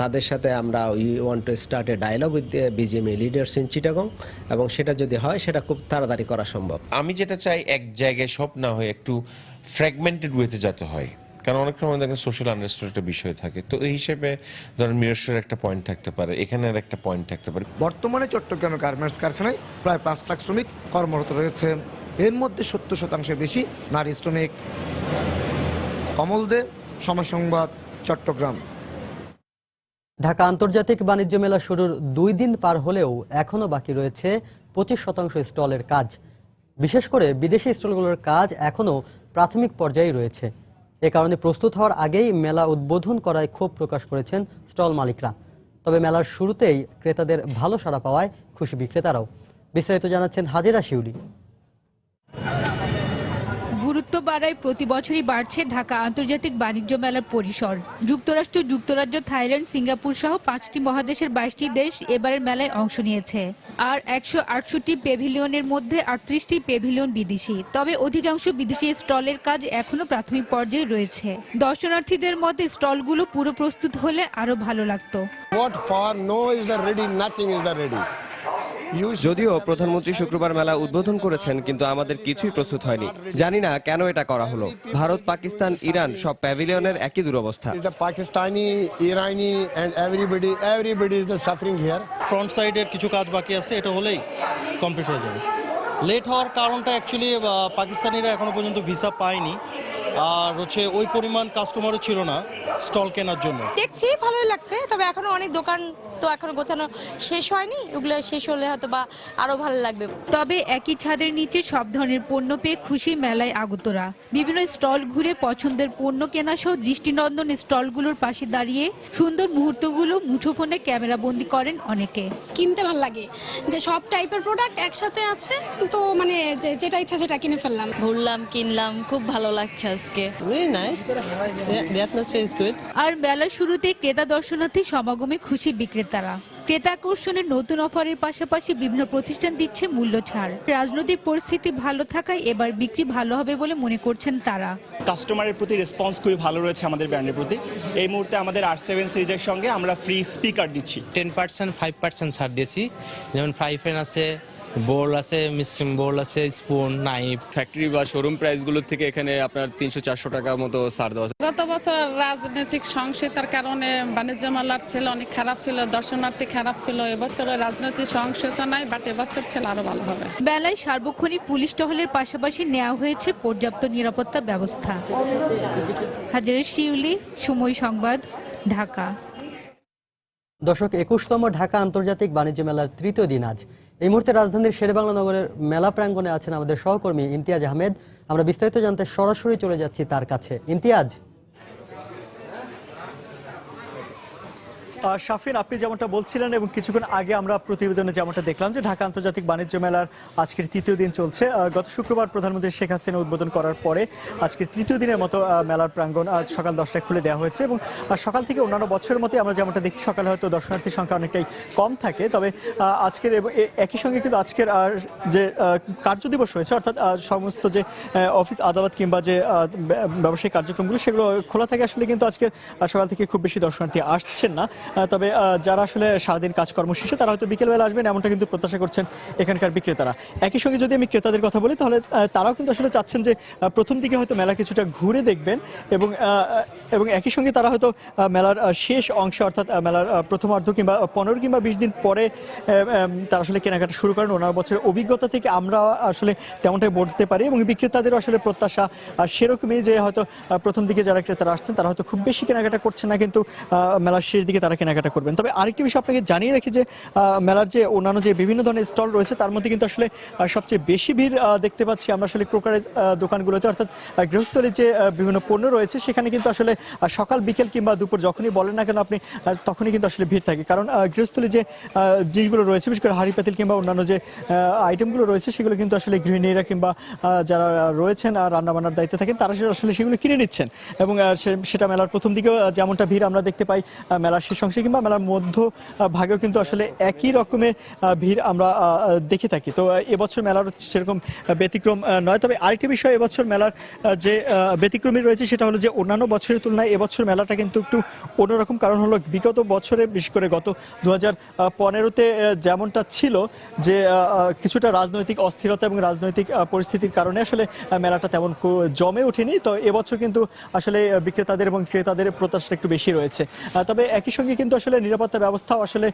S27: তাদের সাথে আমরা we want to start a dialogue with BGME leaders in Chittagong, এবং সেটা যদি হয় সেটা খুব তাড়াতাড়ি করা সম্ভব।
S28: আমি যেটা চাই এক জায়গায় সব না হয়ে একটু ফ্র্যাগমেন্টেড ওয়েতে যেতে হয়, কারণ অনেক সময় দেখেন সোশ্যাল আনরেস্টের একটা বিষয় থাকে। তো এই হিসেবে ধরেন মিরসরের একটা পয়েন্ট থাকতে পারে, এখানের একটা পয়েন্ট থাকতে পারে।
S24: বর্তমানে চট্টগ্রামের গার্মেন্টস কারখানায় প্রায় 5 লাখ শ্রমিক কর্মরত রয়েছে। এর মধ্যে 70% বেশি নারী শ্রমিক। কমল দে, সময় সংবাদ, চট্টগ্রাম।
S1: ঢাকা আন্তর্জাতিক বাণিজ্য মেলা শুরুর 2 দিন পার হলেও এখনো বাকি রয়েছে 25% স্টলের কাজ। বিশেষ করে বিদেশি স্টলগুলোর কাজ এখনো প্রাথমিক পর্যায়ে রয়েছে। এ কারণে প্রস্তুত হওয়ার আগেই মেলা উদ্বোধন করায় ক্ষোভ প্রকাশ করেছেন স্টল মালিকরা। তবে মেলার শুরুতেই ক্রেতাদের ভালো সাড়া পাওয়ায় খুশি বিক্রেতারাও। বিস্তারিত জানাচ্ছেন হাজেরা শিউলি।
S2: গুরুত্ব বাড়ায় প্রতি বছরই বাড়ছে ঢাকা আন্তর্জাতিক বাণিজ্য মেলার পরিসর। যুক্তরাষ্ট্র, যুক্তরাজ্য, থাইল্যান্ড, সিঙ্গাপুর সহ 5টি মহাদেশের 22টি দেশ এবারের মেলায় অংশ নিয়েছে। আর 168টি পেভিলিয়নের মধ্যে 38টি পেভিলিয়ন বিদেশি। তবে অধিকাংশ বিদেশি স্টলের কাজ এখনো প্রাথমিক পর্যায়ে রয়েছে। দর্শনার্থীদের মতে স্টলগুলো পুরো প্রস্তুত হলে আরো ভালো লাগতো।
S3: যদিও প্রধানমন্ত্রী শুক্রবার মেলা উদ্বোধন করেছেন, কিন্তু আমাদের কিছুই প্রস্তুত হয়নি। জানি না কেন এটা করা হলো। ভারত, পাকিস্তান, ইরান সব প্যাভিলিয়নের একই দুরবস্থা।
S4: ফ্রন্ট সাইডের কিছু কাজ বাকি আছে, এটা হলেই কমপ্লিট হয়ে যাবে। লেট হওয়ার কারণটা অ্যাকচুয়ালি পাকিস্তানিরা এখনো পর্যন্ত ভিসা পায়নি, আর হচ্ছে ওই পরিমাণ কাস্টমারও ছিল না স্টল কেনার জন্য।
S6: দেখছি ভালোই লাগছে, তবে এখনো অনেক দোকান তো এখনো গোছানো শেষ হয়নি। ওগুলো শেষ হলে হয়তো বা আরো ভালো লাগবে।
S2: তবে একই ছাদের নিচে সব ধরনের পণ্য পেয়ে খুশি মেলায় আগতরা। বিভিন্ন স্টল ঘুরে পছন্দের পণ্য কেনা সহ দৃষ্টিনন্দন স্টলগুলোর পাশে দাঁড়িয়ে সুন্দর মুহূর্তগুলো মুঠোফোনে ক্যামেরা বন্দি করেন অনেকে।
S6: কিনতে ভালো লাগে যে সব টাইপের প্রোডাক্ট একসাথে আছে, তো মানে যেটা ইচ্ছা সেটা কিনে ফেললাম।
S7: ঘুরলাম, কিনলাম, খুব ভালো লাগছে আজকে।
S2: আর মেলার শুরুতে ক্রেতা দর্শনার্থী সমাগমে খুশি বিক্রেতারা। ক্রেতা আকর্ষণের নতুন অফারের পাশাপাশি বিভিন্ন প্রতিষ্ঠান দিচ্ছে মূল্য ছাড়। রাজনৈতিক পরিস্থিতি ভালো থাকায় এবার বিক্রি ভালো হবে বলে মনে করছেন তারা।
S8: কাস্টমারের প্রতি রেসপন্স খুবই ভালো রয়েছে আমাদের ব্র্যান্ডের প্রতি। এই মুহূর্তে আমাদের R7 সিরিজের সঙ্গে আমরা ফ্রি স্পিকার দিচ্ছি।
S9: 10% 5% ছাড় দিয়েছি, যেমন ফ্রাই প্যান আছে, বোল আছে, মিক্সিং বোল আছে, স্পুন, নাইফ।
S10: ফ্যাক্টরি বা শোরুম প্রাইসগুলোর থেকে এখানে আপনার 300-400 টাকা মতো ছাড় দেওয়া।
S29: গত বছর রাজনৈতিক সহিংসতার কারণে বাণিজ্য মেলার ছিল অনেক খারাপ ছিল, দর্শনার্থী খারাপ ছিল। এবছর রাজনৈতিক সহিংসতা নাই, বাট এবছর ছিল আরো ভালো হবে।
S2: মেলায় সার্বক্ষণিক পুলিশ টহলের পাশাপাশি নেওয়া হয়েছে পর্যাপ্ত নিরাপত্তা ব্যবস্থা। হাজেরা শিউলি, সময় সংবাদ, ঢাকা।
S1: দর্শক, 21তম ঢাকা আন্তর্জাতিক বাণিজ্য মেলার তৃতীয় দিন আজ। এই মুহূর্তে রাজধানীর শেরেবাংলা নগরের মেলা প্রাঙ্গণে আছেন আমাদের সহকর্মী ইমতিয়াজ আহমেদ। আমরা বিস্তারিত জানতে সরাসরি চলে যাচ্ছি তার কাছে। ইমতিয়াজ।
S8: শাফিন, আপনি যেমনটা বলছিলেন এবং কিছুক্ষণ আগে আমরা প্রতিবেদনে যেমনটা দেখলাম যে ঢাকা আন্তর্জাতিক বাণিজ্য মেলার আজকের তৃতীয় দিন চলছে। গত শুক্রবার প্রধানমন্ত্রী শেখ হাসিনা উদ্বোধন করার পরে আজকের তৃতীয় দিনের মতো মেলার প্রাঙ্গণ আজ সকাল 10টায় খুলে দেওয়া হয়েছে এবং সকাল থেকে অন্যান্য বছরের মতোই আমরা যেমনটা দেখি সকালে হয়তো দর্শনার্থীর সংখ্যা অনেকটাই কম থাকে। তবে আজকের একই সঙ্গে কিন্তু আজকের যে কার্যদিবস রয়েছে, অর্থাৎ সমস্ত যে অফিস আদালত কিংবা যে ব্যবসায়িক কার্যক্রমগুলো সেগুলো খোলা থাকে। আসলে কিন্তু আজকের সকাল থেকে খুব বেশি দর্শনার্থী আসছেন না। তবে যারা আসলে সারাদিন কাজকর্ম শেষে তারা হয়তো বিকেলবেলা আসবেন, এমনটা কিন্তু প্রত্যাশা করছেন এখানকার বিক্রেতারা। একই সঙ্গে যদি আমি ক্রেতাদের কথা বলি, তাহলে তারাও কিন্তু আসলে চাচ্ছেন যে প্রথম দিকে হয়তো মেলা কিছুটা ঘুরে দেখবেন এবং একই সঙ্গে তারা হয়তো মেলার শেষ অংশে, অর্থাৎ মেলার প্রথমার্ধ কিংবা 15 কিংবা 20 দিন পরে তারা আসলে কেনাকাটা শুরু করেন। ওনার বছরের অভিজ্ঞতা থেকে আমরা আসলে তেমনটাই বলতে পারি এবং বিক্রেতাদেরও আসলে প্রত্যাশা সেরকমই যে হয়তো প্রথম দিকে যারা ক্রেতারা আসছেন তারা হয়তো খুব বেশি কেনাকাটা করছেন না, কিন্তু মেলার শেষ দিকে তারা কেনাকাটা করবেন। তবে আরেকটি বিষয় আপনাকে জানিয়ে রাখি যে মেলার যে অন্যান্য যে বিভিন্ন ধরনের স্টল রয়েছে তার মধ্যে কিন্তু আসলে সবচেয়ে বেশি ভিড় দেখতে পাচ্ছি আমরা আসলে ক্রোকারেজ দোকানগুলোতে, অর্থাৎ গৃহস্থলীর যে বিভিন্ন পণ্য রয়েছে সেখানে কিন্তু আসলে সকাল বিকেল কিংবা দুপুর যখনই বলেন না কেন আপনি তখনই কিন্তু আসলে ভিড় থাকে। কারণ গৃহস্থলী যে জিনিসগুলো রয়েছে, বিশেষ করে হাঁড়ি পাতিল কিংবা অন্যান্য যে আইটেমগুলো রয়েছে সেগুলো কিন্তু আসলে গৃহিণীরা কিংবা যারা রয়েছেন আর রান্নাবান্নার দায়িত্বে থাকেন তারা আসলে সেগুলো কিনে নিচ্ছেন এবং সেটা মেলার প্রথম দিকেও যেমনটা ভিড় আমরা দেখতে পাই, মেলার শেষ অংশে কিংবা মেলার মধ্য ভাগেও কিন্তু আসলে একই রকমের ভিড় আমরা দেখে থাকি। তো এবছর মেলার সেরকম ব্যতিক্রম নয়। তবে আরেকটি বিষয় এবছর মেলার যে ব্যতিক্রমী রয়েছে সেটা হলো যে অন্যান্য বছরের তুলনায় এবছর মেলাটা কিন্তু একটু অন্যরকম। কারণ হলো বিগত বছরে, বিশেষ করে গত 2015-তে যেমনটা ছিল যে কিছুটা রাজনৈতিক অস্থিরতা এবং রাজনৈতিক পরিস্থিতির কারণে আসলে মেলাটা তেমন জমে ওঠেনি। তো এবছর কিন্তু আসলে বিক্রেতাদের এবং ক্রেতাদের প্রত্যাশা একটু বেশি রয়েছে। তবে একই সঙ্গে কিন্তু আসলে নিরাপত্তা ব্যবস্থাও আসলে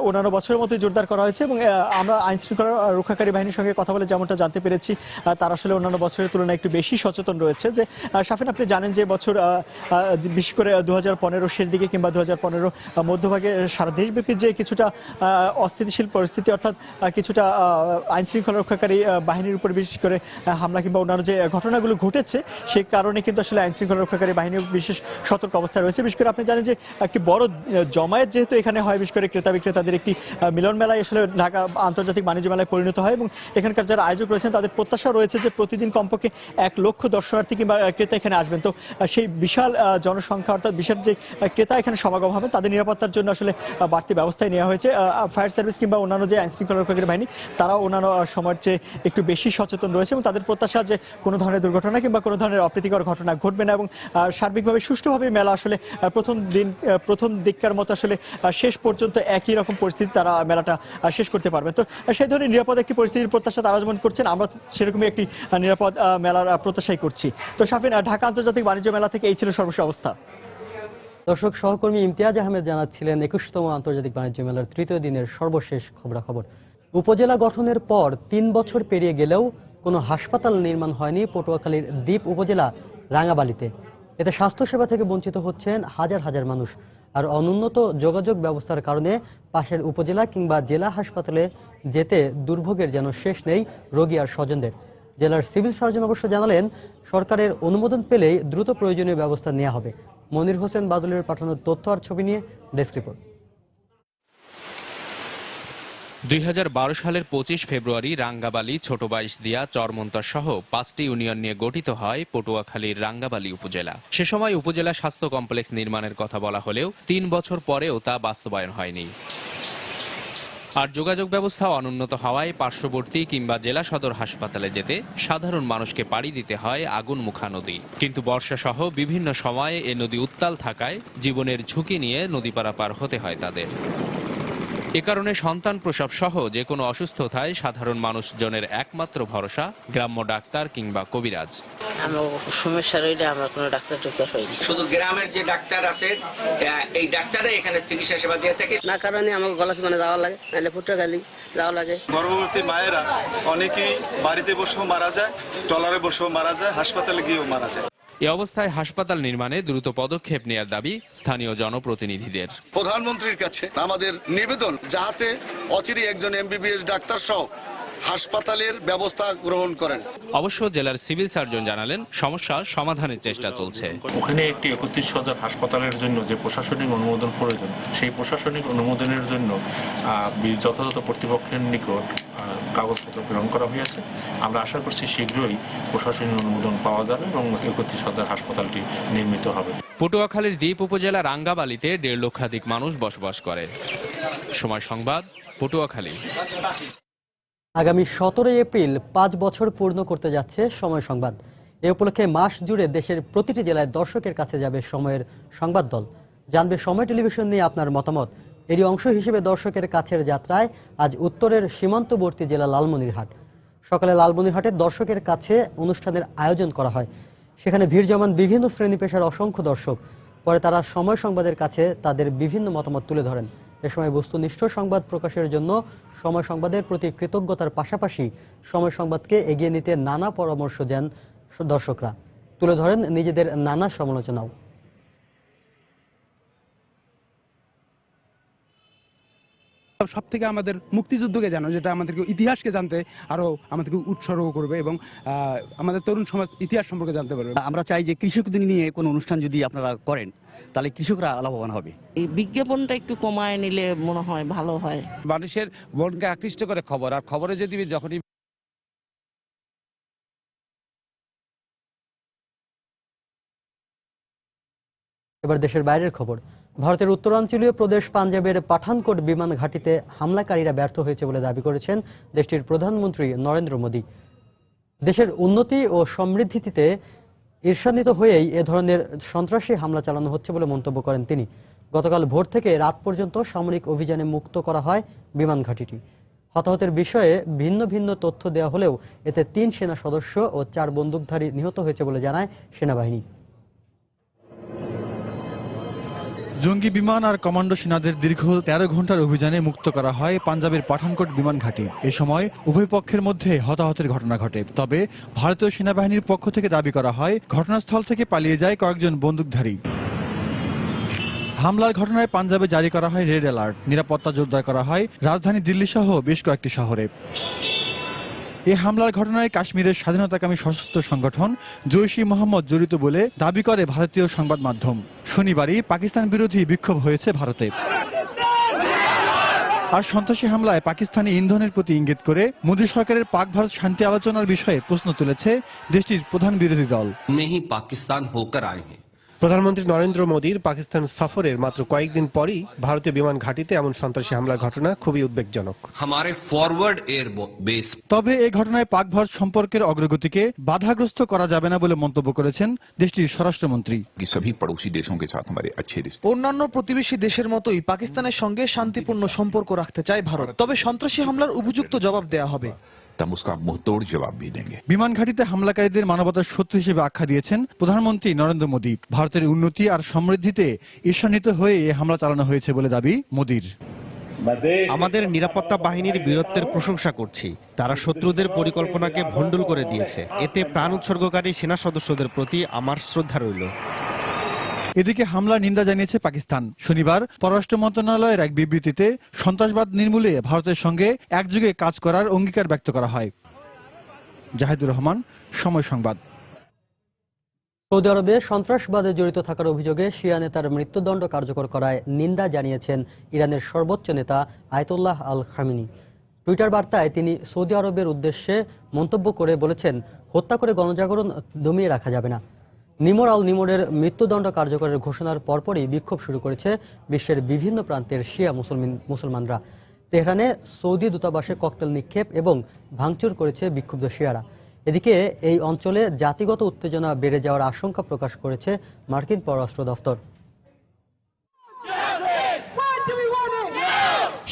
S8: অন্যান্য বছরের মতোই জোরদার করা হয়েছে এবং আমরা আইন শৃঙ্খলা রক্ষাকারী বাহিনীর সঙ্গে কথা বলে যেমনটা জানতে পেরেছি তারা আসলে অন্যান্য বছরের তুলনায় একটু বেশি সচেতন রয়েছে। যে শাফিন, আপনি জানেন যে বছর বিশেষ করে 2015 দিকে কিংবা 2015 মধ্যভাগে সারা দেশব্যাপী যে কিছুটা অস্থিতিশীল পরিস্থিতি, অর্থাৎ কিছুটা আইন শৃঙ্খলা রক্ষাকারী বাহিনীর উপর বিশেষ করে হামলা কিংবা অন্যান্য যে ঘটনাগুলো ঘটেছে সেই কারণে কিন্তু আসলে আইন শৃঙ্খলা রক্ষাকারী বাহিনী বিশেষ সতর্ক অবস্থায় রয়েছে। বিশেষ করে আপনি জানেন যে একটি বড় জমায়েত যেহেতু এখানে হয়, বিশেষ করে ক্রেতা বিক্রেতাদের একটি মিলন মেলায় আসলে ঢাকা আন্তর্জাতিক বাণিজ্য মেলায় পরিণত হয় এবং এখানকার যারা আয়োজক রয়েছেন তাদের প্রত্যাশা রয়েছে যে প্রতিদিন কমপক্ষে 1 লক্ষ দর্শনার্থী কিংবা ক্রেতা এখানে আসবেন। তো সেই বিশাল জনসংখ্যা অর্থাৎ বিশাল যে ক্রেতা এখানে সমাগম হবে তাদের নিরাপত্তার জন্য আসলে বাড়তি ব্যবস্থায় নেওয়া হয়েছে। ফায়ার সার্ভিস কিংবা অন্যান্য যে আইন শৃঙ্খলা রক্ষাকারী বাহিনী তারাও অন্যান্য সময়ের চেয়ে একটু বেশি সচেতন রয়েছে এবং তাদের প্রত্যাশা যে কোনো ধরনের দুর্ঘটনা কিংবা কোনো ধরনের অপ্রীতিকর ঘটনা ঘটবে না এবং সার্বিকভাবে সুষ্ঠুভাবে মেলা আসলে প্রথম দিককার মতো আসলে শেষ পর্যন্ত একই রকম পরিস্থিতি তারা মেলাটা শেষ করতে পারবে। তো সেই ধরনের নিরাপদ একটি পরিস্থিতির প্রত্যাশা তারা যেমন করছেন, আমরা সেরকমই একটি নিরাপদ মেলার প্রত্যাশাই করছি। তো শাফিন, ঢাকা আন্তর্জাতিক বাণিজ্য মেলা থেকে এই ছিল সর্বশেষ অবস্থা।
S1: দর্শক, সহকর্মী ইমতিয়াজ আহমেদ জানাচ্ছিলেন 21তম আন্তর্জাতিক বাণিজ্য মেলার তৃতীয় দিনের সর্বশেষ খবরাখবর। উপজেলা গঠনের পর 3 বছর পেরিয়ে গেলেও কোনো হাসপাতাল নির্মাণ হয়নি পটুয়াখালীর দ্বীপ উপজেলা রাঙ্গাবালিতে। এতে স্বাস্থ্যসেবা থেকে বঞ্চিত হচ্ছেন হাজার হাজার মানুষ। আর অনুন্নত যোগাযোগ ব্যবস্থার কারণে পাশের উপজেলা কিংবা জেলা হাসপাতালে যেতে দুর্ভোগের যেন শেষ নেই রোগী আর স্বজনদের। জেলার সিভিল সার্জন অবশ্য জানালেন, সরকারের অনুমোদন পেলেই দ্রুত প্রয়োজনীয় ব্যবস্থা নেওয়া হবে। মনির হোসেন বাদলের পাঠানো তথ্য আর ছবি নিয়ে ডেস্ক রিপোর্ট।
S11: 2012 সালের 25 ফেব্রুয়ারি রাঙ্গাবালী, ছোট বাইশদিয়া, চরমন্তা সহ 5টি ইউনিয়ন নিয়ে গঠিত হয় পটুয়াখালীর রাঙ্গাবালী উপজেলা। সে সময় উপজেলা স্বাস্থ্য কমপ্লেক্স নির্মাণের কথা বলা হলেও 3 বছর পরেও তা বাস্তবায়ন হয়নি। আর যোগাযোগ ব্যবস্থা অনুন্নত হওয়ায় পার্শ্ববর্তী কিংবা জেলা সদর হাসপাতালে যেতে সাধারণ মানুষকে পাড়ি দিতে হয় আগুনমুখা নদী। কিন্তু বর্ষা সহ বিভিন্ন সময়ে এ নদী উত্তাল থাকায় জীবনের ঝুঁকি নিয়ে নদী পারাপার হতে হয় তাদের। এ কারণে সন্তান প্রসব সহ যে কোনো অসুস্থতায় সাধারণ মানুষজনের একমাত্র ভরসা গ্রাম্য ডাক্তার কিংবা কবিরাজ।
S12: আমার সমস্যা রইলে আমার কোনো ডাক্তার টাক্তার হয়নি, শুধু গ্রামের যে ডাক্তার আছে এই ডাক্তারে এখানে চিকিৎসা সেবা দিয়ে থাকে। না কারণে আমাকে গলা মানে যাওয়া লাগে, নাহলে পটুয়াখালী যাওয়া লাগে।
S13: গর্ভবতী মায়েরা অনেকেই বাড়িতে বসেও মারা যায়, ট্রলারে বসেও মারা যায়, হাসপাতালে গিয়েও মারা যায়।
S11: এ অবস্থায় হাসপাতাল নির্মাণে দ্রুত পদক্ষেপ নেওয়ার দাবি স্থানীয় জনপ্রতিনিধিদের।
S14: প্রধানমন্ত্রীর কাছে আমাদের নিবেদন, যাতে অচিরে একজন এমবিবিএস ডাক্তার সহ হাসপাতালের ব্যবস্থা গ্রহণ করেন।
S11: অবশ্য জেলার সিভিল সার্জন জানালেন, সমস্যা সমাধানের চেষ্টা চলছে।
S15: ওখানে একটি 31 সদর হাসপাতালের জন্য যে প্রশাসনিক অনুমোদন প্রয়োজন, সেই প্রশাসনিক অনুমোদনের জন্য যথাযথ কর্তৃপক্ষের নিকট কাগজপত্র প্রেরণ করা হয়েছে। আমরা আশা করছি শীঘ্রই প্রশাসনিক অনুমোদন পাওয়া যাবে এবং 31 সদর হাসপাতালটি নির্মিত হবে।
S11: পটুয়াখালীর দ্বীপ উপজেলা রাঙ্গাবালিতে 1.5 লক্ষাধিক মানুষ বসবাস করে। সময় সংবাদ, পটুয়াখালী।
S1: আগামী 17 এপ্রিল 5 বছর পূর্ণ করতে যাচ্ছে সময় সংবাদ। এ উপলক্ষে মাস জুড়ে দেশের প্রতিটি জেলায় দর্শকের কাছে যাবে সময়ের সংবাদ দল। জানবে সময় টেলিভিশন নিয়ে আপনার মতামত। এরই অংশ হিসেবে দর্শকের কাছের যাত্রায় আজ উত্তরের সীমান্তবর্তী জেলা লালমনিরহাট। সকালে লালমনিরহাটে দর্শকের কাছে অনুষ্ঠানের আয়োজন করা হয়। সেখানে ভিড় জমান বিভিন্ন শ্রেণী পেশার অসংখ্য দর্শক। পরে তারা সময় সংবাদের কাছে তাদের বিভিন্ন মতামত তুলে ধরেন। এ সময় বস্তুনিষ্ঠ সংবাদ প্রকাশের জন্য সময় সংবাদের প্রতি কৃতজ্ঞতার পাশাপাশি সময় সংবাদকে এগিয়ে নিতে নানা পরামর্শ দেন দর্শকরা। তুলে ধরেন নিজেদের নানা সমালোচনাও।
S16: সব থেকে আমাদের মুক্তিযুদ্ধকে জানো, যেটা আমাদেরকে ইতিহাসকে জানতে আরো আমাদেরকে উৎসর্গ করবে এবং আমাদের তরুণ সমাজ ইতিহাস সম্পর্কে জানতে পারবে।
S17: আমরা চাই যে কৃষকদের নিয়ে কোনো অনুষ্ঠান যদি আপনারা করেন তাহলে কৃষকরা লাভবান হবে।
S12: এই বিজ্ঞাপনটা একটু কমায় নিলে মনে হয় ভালো হয়।
S18: মানুষের মনকে আকৃষ্ট করে খবর, আর খবরে যদি যখনই
S1: এবার দেশের বাইরের খবর। ভারতের উত্তরাঞ্চলীয় প্রদেশ পাঞ্জাবের পাঠানকোট বিমান ঘাঁটিতে হামলাকারীরা ব্যর্থ হয়েছে বলে দাবি করেছেন দেশটির প্রধানমন্ত্রী নরেন্দ্র মোদী। দেশের উন্নতি ও সমৃদ্ধিতে ঈর্ষান্বিত হয়েই এ ধরনের সন্ত্রাসী হামলা চালানো হচ্ছে বলে মন্তব্য করেন তিনি। গতকাল ভোর থেকে রাত পর্যন্ত সামরিক অভিযানে মুক্ত করা হয় বিমান ঘাঁটিটি। হতাহতের বিষয়ে ভিন্ন ভিন্ন তথ্য দেওয়া হলেও এতে 3 সেনা সদস্য ও 4 বন্দুকধারী নিহত হয়েছে বলে জানায় সেনাবাহিনী।
S5: জঙ্গি বিমান আর কমান্ডো সেনাদের দীর্ঘ 13 ঘন্টার অভিযানে মুক্ত করা হয় পাঞ্জাবের পাঠানকোট বিমান ঘাঁটি। এ সময় উভয় পক্ষের মধ্যে হতাহতের ঘটনা ঘটে। তবে ভারতীয় সেনাবাহিনীর পক্ষ থেকে দাবি করা হয় ঘটনাস্থল থেকে পালিয়ে যায় কয়েকজন বন্দুকধারী। হামলার ঘটনায় পাঞ্জাবে জারি করা হয় রেড অ্যালার্ট। নিরাপত্তা জোরদার করা হয় রাজধানী দিল্লি সহ বেশ কয়েকটি শহরে। এই হামলার ঘটনায় কাশ্মীরের স্বাধীনতাকামী সশস্ত্র সংগঠন জৈশ-ই মোহাম্মদ জড়িত বলে দাবি করে ভারতীয় সংবাদ মাধ্যম। শনিবারই পাকিস্তান বিরোধী বিক্ষোভ হয়েছে ভারতে। আর সন্ত্রাসী হামলায় পাকিস্তানি ইন্ধনের প্রতি ইঙ্গিত করে মোদী সরকারের পাক ভারত শান্তি আলোচনার বিষয়ে প্রশ্ন তুলেছে দেশটির প্রধান বিরোধী দল।
S19: পাকিস্তান হোকর আয়ে হ্যাঁ।
S20: প্রধানমন্ত্রী নরেন্দ্র মোদীর পাকিস্তান সফরের মাত্র কয়েকদিন পরই ভারতীয় বিমান ঘাঁটিতে এমন সন্ত্রাসী হামলার ঘটনা খুবই উদ্বেগজনক।
S5: তবে এই ঘটনায় পাক ভারত সম্পর্কের অগ্রগতিকে বাধাগ্রস্ত করা যাবে না বলে মন্তব্য করেছেন দেশটির স্বরাষ্ট্রমন্ত্রী।
S21: অন্যান্য প্রতিবেশী দেশের মতোই পাকিস্তানের সঙ্গে শান্তিপূর্ণ সম্পর্ক রাখতে চায় ভারত। তবে সন্ত্রাসী হামলার উপযুক্ত জবাব দেয়া হবে।
S5: বিমান ঘাঁটিতে হামলাকারীদের মানবতার শত্রু হিসেবে আখ্যা দিয়েছেন প্রধানমন্ত্রী নরেন্দ্র মোদী। ভারতের উন্নতি আর সমৃদ্ধিতে ঈর্ষান্বিত হয়ে এই হামলা চালানো হয়েছে বলে দাবি মোদীর।
S22: আমাদের নিরাপত্তা বাহিনীর বীরত্বের প্রশংসা করছি। তারা শত্রুদের পরিকল্পনাকে ভণ্ডুল করে দিয়েছে। এতে প্রাণ উৎসর্গকারী সেনা সদস্যদের প্রতি আমার শ্রদ্ধা রইল।
S5: এদিকে হামলার নিন্দা জানিয়েছে পাকিস্তান। শনিবার পররাষ্ট্র মন্ত্রণালয়ের এক বিবৃতিতে সন্ত্রাসবাদ নির্মূলে ভারতের সঙ্গে একযোগে কাজ করার অঙ্গীকার ব্যক্ত করা হয়। জাহিদুর রহমান, সময় সংবাদ।
S1: সৌদি আরবে সন্ত্রাসবাদে জড়িত থাকার অভিযোগে শিয়া নেতার মৃত্যুদণ্ড কার্যকর করায় নিন্দা জানিয়েছেন ইরানের সর্বোচ্চ নেতা আয়াতুল্লাহ আল খামেনি। টুইটার বার্তায় তিনি সৌদি আরবের উদ্দেশ্যে মন্তব্য করে বলেছেন, হত্যা করে গণজাগরণ দমিয়ে রাখা যাবে না। নিমর আল নিমরের মৃত্যুদণ্ড কার্যকরের ঘোষণার পরপরই বিক্ষোভ শুরু করেছে বিশ্বের বিভিন্ন প্রান্তের শিয়া মুসলমানরা। তেহরানে সৌদি দূতাবাসে ককটেল নিক্ষেপ এবং ভাঙচুর করেছে বিক্ষুব্ধ শিয়ারা। এদিকে এই অঞ্চলে জাতিগত উত্তেজনা বেড়ে যাওয়ার আশঙ্কা প্রকাশ করেছে মার্কিন পররাষ্ট্র দফতর।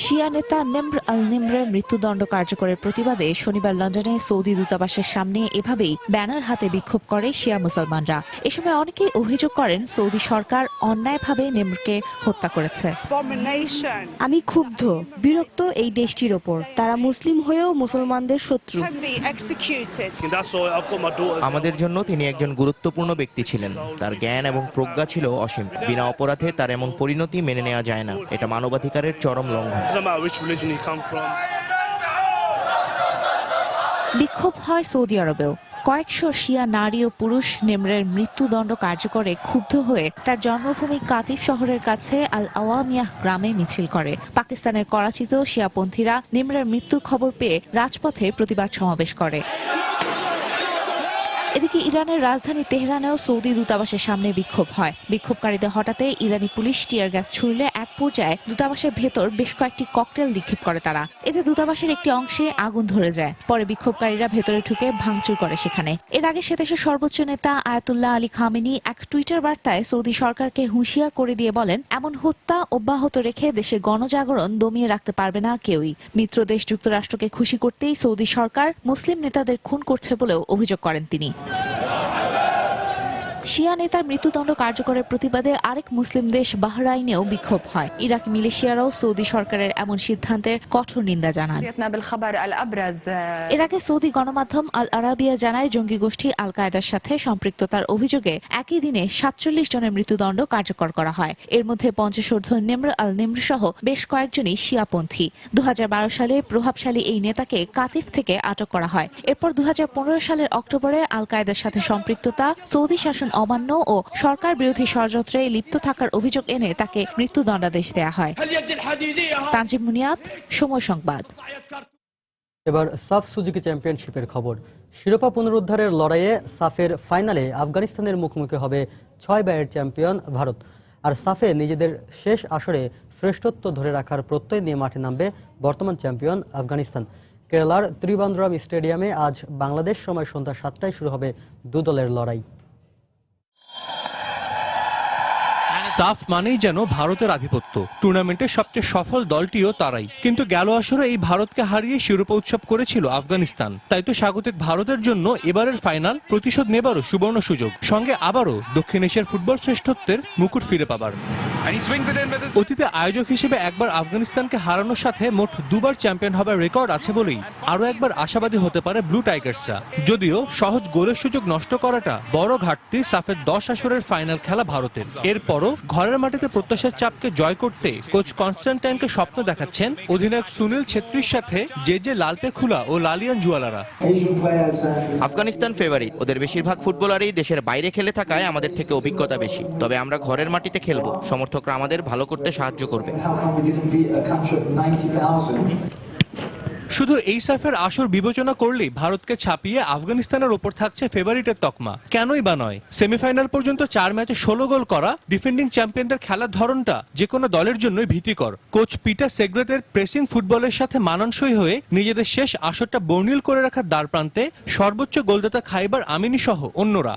S23: শিয়া নেতা নেমর আল নিমরের মৃত্যুদণ্ড কার্যকরের প্রতিবাদে শনিবার লন্ডনে সৌদি দূতাবাসের সামনে এভাবেই ব্যানার হাতে বিক্ষোভ করে শিয়া মুসলমানরা। এ সময় অনেকেই অভিযোগ করেন সৌদি সরকার অন্যায়ভাবে নেমরকে হত্যা করেছে।
S25: আমি ক্ষুব্ধ, বিরক্ত এই দেশটির ওপর। তারা মুসলিম হয়েও মুসলমানদের শত্রু।
S26: আমাদের জন্য তিনি একজন গুরুত্বপূর্ণ ব্যক্তি ছিলেন। তার জ্ঞান এবং প্রজ্ঞা ছিল অসীম। বিনা অপরাধে তার এমন পরিণতি মেনে নেওয়া যায় না। এটা মানবাধিকারের চরম লঙ্ঘন।
S23: বিক্ষোভ হয় সৌদি আরবেও। কয়েকশো শিয়া নারী ও পুরুষ নেমরের মৃত্যুদণ্ড কার্যকরে ক্ষুব্ধ হয়ে তার জন্মভূমি কাতিফ শহরের কাছে আল আওয়ামিয়াহ গ্রামে মিছিল করে। পাকিস্তানের করাচিতেও শিয়াপন্থীরা নেমরের মৃত্যুর খবর পেয়ে রাজপথে প্রতিবাদ সমাবেশ করে। এদিকে ইরানের রাজধানী তেহরানেও সৌদি দূতাবাসের সামনে বিক্ষোভ হয়। বিক্ষোভকারীদের হঠাতে ইরানি পুলিশ টিয়ার গ্যাস ছুড়লে এক পর্যায়ে দূতাবাসের ভেতর বেশ কয়েকটি ককটেল নিক্ষেপ করে তারা। এতে দূতাবাসের একটি অংশে আগুন ধরে যায়। পরে বিক্ষোভকারীরা ভেতরে ঢুকে ভাঙচুর করে সেখানে। এর আগে সে দেশের সর্বোচ্চ নেতা আয়াতুল্লাহ আলী খামেনি এক টুইটার বার্তায় সৌদি সরকারকে হুঁশিয়ার করে দিয়ে বলেন, এমন হত্যা অব্যাহত রেখে দেশে গণজাগরণ দমিয়ে রাখতে পারবে না কেউই। মিত্র দেশ যুক্তরাষ্ট্রকে খুশি করতেই সৌদি সরকার মুসলিম নেতাদের খুন করছে বলেও অভিযোগ করেন তিনি। শিয়া নেতার মৃত্যুদণ্ড কার্যকরের প্রতিবাদে আরেক মুসলিম দেশ বাহরাইনেও বিক্ষোভ হয়। ইরাকি মিলিশিয়ারাও সৌদি সরকারের এমন সিদ্ধান্তের কঠোর নিন্দা জানান। এর আগে সৌদি গণমাধ্যম আল আরাবিয়া জানায়, জঙ্গি গোষ্ঠী আল কায়েদার সাথে সম্পৃক্ততার অভিযোগে একই দিনে ৪৭ জনের মৃত্যুদণ্ড কার্যকর করা হয়। এর মধ্যে ৫০ ঊর্ধ্ব নেমর আল নিমর সহ বেশ কয়েকজনই শিয়াপন্থী। ২০১২ সালে প্রভাবশালী এই নেতাকে কাতিফ থেকে আটক করা হয়। এরপর ২০১৫ সালের অক্টোবরে আল কায়েদার সাথে সম্পৃক্ততা, সৌদি শাসন অমান্য ও সরকার বিরোধী ষড়যন্ত্রে লিপ্ত থাকার অভিযোগ এনে তাকে মৃত্যুদণ্ডাদেশ দেয়া হয়। তানজিম মুনিয়াত, সময় সংবাদ।
S1: এবার সাফ সুজুকি চ্যাম্পিয়নশিপের খবর। শিরোপা পুনরুদ্ধারের লড়াইয়ে সাফের ফাইনালে আফগানিস্তানের মুখোমুখি হবে ৬বারের চ্যাম্পিয়ন ভারত। আর সাফে নিজেদের শেষ আসরে শ্রেষ্ঠত্ব ধরে রাখার প্রত্যয় নিয়ে মাঠে নামবে বর্তমান চ্যাম্পিয়ন আফগানিস্তান। কেরালার ত্রিবান্দ্রম স্টেডিয়ামে আজ বাংলাদেশ সময় সন্ধ্যা ৭টায় শুরু হবে দু দলের লড়াই।
S27: সাফ মানেই যেন ভারতের আধিপত্য। টুর্নামেন্টের সবচেয়ে সফল দলটিও তারাই। কিন্তু গেল আসরে এই ভারতকে হারিয়ে শিরোপা উৎসব করেছিল আফগানিস্তান। তাই তো স্বাগতিক ভারতের জন্য এবারের ফাইনাল প্রতিশোধ নেবারও সুবর্ণ সুযোগ, সঙ্গে আবারও দক্ষিণ এশিয়ার ফুটবল শ্রেষ্ঠত্বের মুকুট ফিরে পাবার। অতীতে আয়োজক হিসেবে একবার আফগানিস্তানকে হারানোর সাথে মোট দুবার চ্যাম্পিয়ন হবার রেকর্ড আছে বলেই আরও একবার আশাবাদী হতে পারে ব্লু টাইগার্সরা। যদিও সহজ গোলের সুযোগ নষ্ট করাটা বড় ঘাটতি সাফের 10 আসরের ফাইনাল খেলা ভারতের। এরপরও ঘরের মাটিতে প্রত্যাশার চাপকে জয় করতে কোচ কনস্ট্যান্টাইনকে স্বপ্ন দেখাচ্ছেন অধিনায়ক সুনীল ছেত্রীর সাথে জে লালপেখুলা ও লালিয়ান জুয়ালারা।
S26: আফগানিস্তান ফেভারিট, ওদের বেশিরভাগ ফুটবলারই দেশের বাইরে খেলে থাকায় আমাদের থেকে অভিজ্ঞতা বেশি। তবে আমরা ঘরের মাটিতে খেলবো, সমর্থকরা আমাদের ভালো করতে সাহায্য করবে।
S27: শুধু এই সাফের আসর বিবেচনা করলেই ভারতকে ছাপিয়ে আফগানিস্তানের ওপর থাকছে ফেভারিটের তকমা। কেনই বা নয়, সেমিফাইনাল পর্যন্ত 4 ম্যাচে 16 গোল করা ডিফেন্ডিং চ্যাম্পিয়নদের খেলার ধরনটা যে কোনো দলের জন্যই ভীতিকর। কোচ পিটার সেগ্রেটের প্রেসিং ফুটবলের সাথে মানানসই হয়ে নিজেদের শেষ আসরটা বর্ণিল করে রাখার দ্বারপ্রান্তে সর্বোচ্চ গোলদাতা খাইবার আমিনি সহ অন্যরা।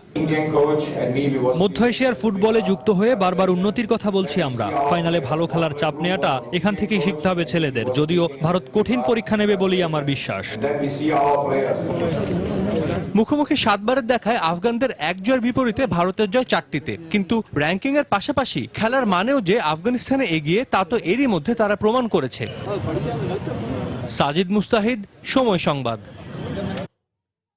S3: মধ্য এশিয়ার ফুটবলে যুক্ত হয়ে বারবার উন্নতির কথা বলছি আমরা। ফাইনালে ভালো খেলার চাপ নেওয়াটা এখান থেকেই শিখতে হবে ছেলেদের, যদিও ভারত কঠিন পরীক্ষা নেবে বলেই আমার বিশ্বাস।
S27: মুখোমুখি 7 বারের দেখায় আফগানদের এক জয়ের বিপরীতে ভারতের জয় 4টিতে। কিন্তু র্যাঙ্কিং এর পাশাপাশি খেলার মানেও যে আফগানিস্তানে এগিয়ে তা তো এরই মধ্যে তারা প্রমাণ করেছে। সাজিদ মুস্তাহিদ, সময় সংবাদ।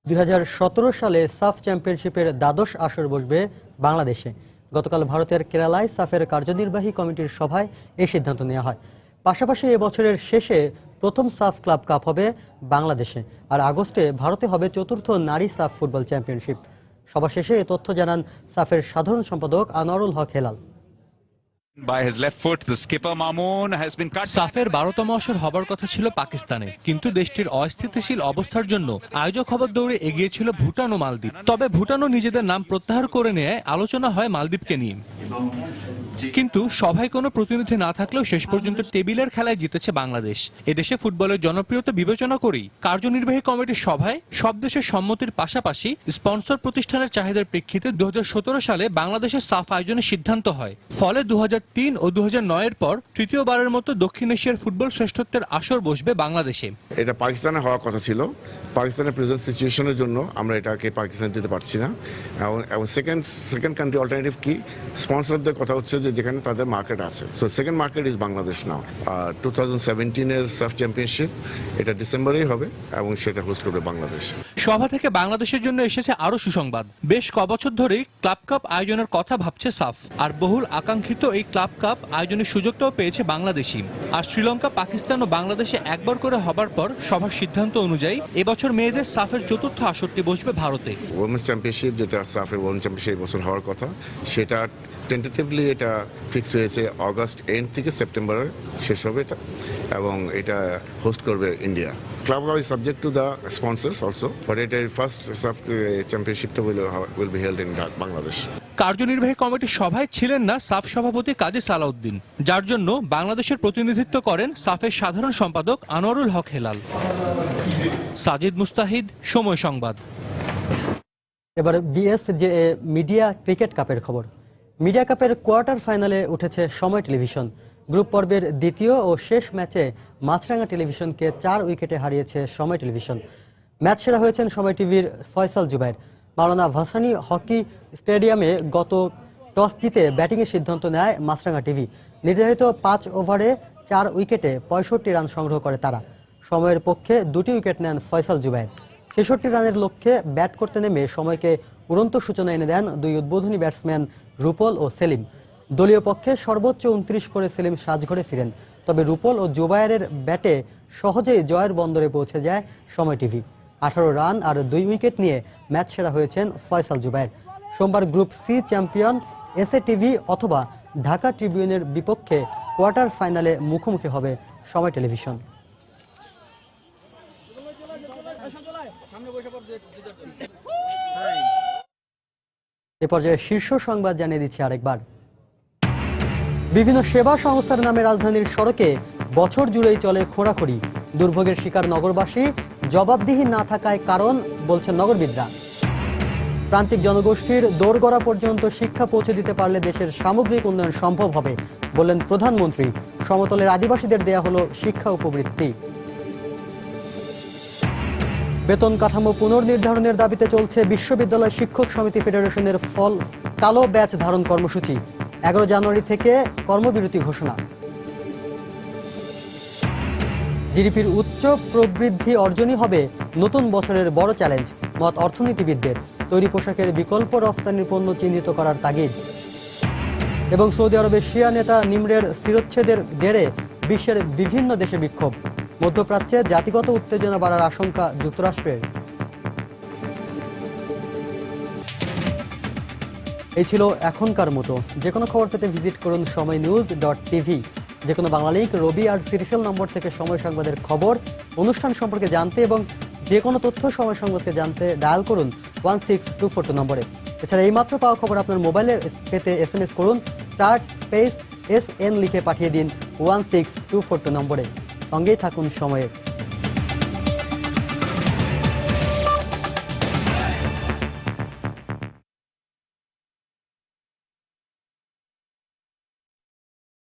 S1: 2017 সালে সাফ চ্যাম্পিয়নশিপের দ্বাদশ আসর বসবে বাংলাদেশে। গতকাল ভারতের কেরালায় সাফের কার্যনির্বাহী কমিটির সভায় এই সিদ্ধান্ত নেওয়া হয়। পাশাপাশি এবছরের শেষে প্রথম সাফ ক্লাব কাপ হবে বাংলাদেশে, আর আগস্টে ভারতে হবে ৪র্থ নারী সাফ ফুটবল চ্যাম্পিয়নশিপ। সভা শেষে এ তথ্য জানান সাফের সাধারণ সম্পাদক আনোয়ারুল হক হেলাল।
S27: সাফের 12তম আসর হবার কথা ছিল পাকিস্তানে, কিন্তু দেশটির অস্থিতিশীল অবস্থার জন্য আয়োজক হবার দৌড়ে এগিয়েছিল ভুটান ও মালদ্বীপ। তবে ভুটানও নিজেদের নাম প্রত্যাহার করে নেয় আলোচনা হয় মালদ্বীপকে নিয়ে। কিন্তু সভায় কোনো প্রতিনিধি না থাকলেও শেষ পর্যন্ত টেবিলের খেলায় জিতেছে বাংলাদেশ। এদেশে ফুটবলের জনপ্রিয়তা বিবেচনা করেই কার্যনির্বাহী কমিটির সভায় সব দেশের সম্মতির পাশাপাশি স্পন্সর প্রতিষ্ঠানের চাহিদার প্রেক্ষিতে 2017 সালে বাংলাদেশের সাফ আয়োজনের সিদ্ধান্ত হয়। ফলে 2003 ও 2009 পর তৃতীয়বারের মতো দক্ষিণ এশিয়ার ফুটবল শ্রেষ্ঠত্বের আসর বসবে বাংলাদেশে।
S4: এটা পাকিস্তানে হওয়ার কথা ছিল, পাকিস্তানের প্রেজেন্ট সিচুয়েশনের জন্য আমরা এটাকে পাকিস্তান দিতে পারছি না। এবং সেকেন্ড কান্ট্রি অল্টারনেটিভ কি, স্পন্সরদের কথা হচ্ছে যে যেখানে তাদের মার্কেট আছে। So second market is Bangladesh now. 2017-এর সাফ চ্যাম্পিয়নশিপ এটা ডিসেম্বরেই হবে এবং সেটা হোস্ট করবে বাংলাদেশ।
S27: সভা থেকে বাংলাদেশের জন্য এসেছে আরো সুসংবাদ। বেশ কবছর ধরেই ক্লাব কাপ আয়োজনের কথা ভাবছে সাফ, আর বহুল আকাঙ্ক্ষিত এই ক্লাব কাপ আয়োজনের সুযোগটাও পেয়েছে বাংলাদেশি। আর শ্রীলঙ্কা, পাকিস্তান ও বাংলাদেশে একবার করে হবার পর সভার সিদ্ধান্ত অনুযায়ী এবছর মেয়েদের সাফের 4র্থ আসরটি বসবে ভারতে।
S4: ওমেন্স চ্যাম্পিয়নশিপ যেটা সাফের ওমেন্স চ্যাম্পিয়নশিপ এবছর হওয়ার কথা, সেটা টেন্টেটিভলি এটা ফিক্সড হয়েছে অগস্ট এন্ড থেকে সেপ্টেম্বরের শেষ হবে এটা, এবং এটা হোস্ট করবে India. Club cup is subject to the sponsors also, but এটা ফার্স্ট সাফ চ্যাম্পিয়নশিপটা will be held in Bangladesh.
S27: কার্যনির্বাহী কমিটির সভায় ছিলেন না সাফ সভাপতি কাজী সালাউদ্দিন, যার জন্য বাংলাদেশের প্রতিনিধিত্ব করেন সাফের সাধারণ সম্পাদক আনোয়ারুল হক হেলাল। সাজিদ মুস্তাহিদ, সময় সংবাদ।
S1: এবার বিএসজেএ মিডিয়া ক্রিকেট কাপের খবর। মিডিয়া কাপের কোয়ার্টার ফাইনালে উঠেছে সময় টেলিভিশন। গ্রুপ পর্বের দ্বিতীয় ও শেষ ম্যাচে মাছরাঙা টেলিভিশনকে 4 উইকেটে হারিয়েছে সময় টেলিভিশন। ম্যাচ সেরা হয়েছেন সময় টিভির ফয়সাল জুবায়ের। মাওলানা ভাসানী হকি স্টেডিয়ামে গত টস জিতে ব্যাটিংয়ের সিদ্ধান্ত নেয় মাছরাঙা টিভি। নির্ধারিত 5 ওভারে 4 উইকেটে 65 রান সংগ্রহ করে তারা। সময়ের পক্ষে 2টি উইকেট নেন ফয়সাল জুবায়ের। 66 রানের লক্ষ্যে ব্যাট করতে নেমে সময়কে উড়ন্ত সূচনা এনে দেন 2 উদ্বোধনী ব্যাটসম্যান রূপল ও সেলিম। দলীয় পক্ষে সর্বোচ্চ 29 করে সেলিম সাজঘরে ফিরেন। তবে রূপল ও জুবায়েরের ব্যাটে সহজেই জয়ের বন্দরে পৌঁছে যায় সময় টিভি। 18 রান আর 2 উইকেট নিয়ে ম্যাচ সেরা হয়েছেন ফয়সাল জুবায়ের। সোমবার group C champion SA TV অথবা ঢাকা ট্রিবিউনের বিপক্ষে কোয়ার্টার ফাইনালে মুখোমুখি হবে সময় টেলিভিশন। এ পর্যায়ে শীর্ষ সংবাদ জানিয়ে দিচ্ছি আরেকবার। বিভিন্ন সেবা সংস্থার নামে রাজধানীর সড়কে বছর জুড়েই চলে খোঁড়াখড়ি। দুর্ভোগের শিকার নগরবাসী, জবাবদিহি না থাকায় কারণ বলছেন নগরবিদরা। প্রান্তিক জনগোষ্ঠীর দোরগড়া পর্যন্ত শিক্ষা পৌঁছে দিতে পারলে দেশের সামগ্রিক উন্নয়ন সম্ভব হবে বললেন প্রধানমন্ত্রী। সমতলের আদিবাসীদের দেয়া হলো শিক্ষা উপবৃত্তি। বেতন কাঠামো পুনর্নির্ধারণের দাবিতে চলছে বিশ্ববিদ্যালয় শিক্ষক সমিতি ফেডারেশনের কালো ব্যাচ ধারণ কর্মসূচি। 11 জানুয়ারি থেকে কর্মবিরতি ঘোষণা। জিডিপির উচ্চ প্রবৃদ্ধি অর্জনই হবে নতুন বছরের বড় চ্যালেঞ্জ, মত অর্থনীতিবিদদের। তৈরি পোশাকের বিকল্প রফতানির পণ্য চিহ্নিত করার তাগিদ। এবং সৌদি আরবের শিয়া নেতা নিমরের শিরচ্ছেদের জেরে বিশ্বের বিভিন্ন দেশে বিক্ষোভ। মধ্যপ্রাচ্যে জাতিগত উত্তেজনা বাড়ার আশঙ্কা যুক্তরাষ্ট্রের। এই ছিল এখনকার মতো। যে কোনো খবর পেতে ভিজিট করুন সময়নিউজ.tv। যে কোনো বাংলা লিংক, রবি আর সিরিয়াল নম্বর থেকে সময় সংবাদের খবর, অনুষ্ঠান সম্পর্কে জানতে এবং যে কোনো তথ্য সময় সংবাদকে জানতে ডায়াল করুন 16242 নম্বরে। এছাড়া এইমাত্র পাওয়া খবর আপনার মোবাইলে পেতে SMS করুন *SN লিখে পাঠিয়ে দিন 16242 নম্বরে। সঙ্গেই থাকুন সময়ে।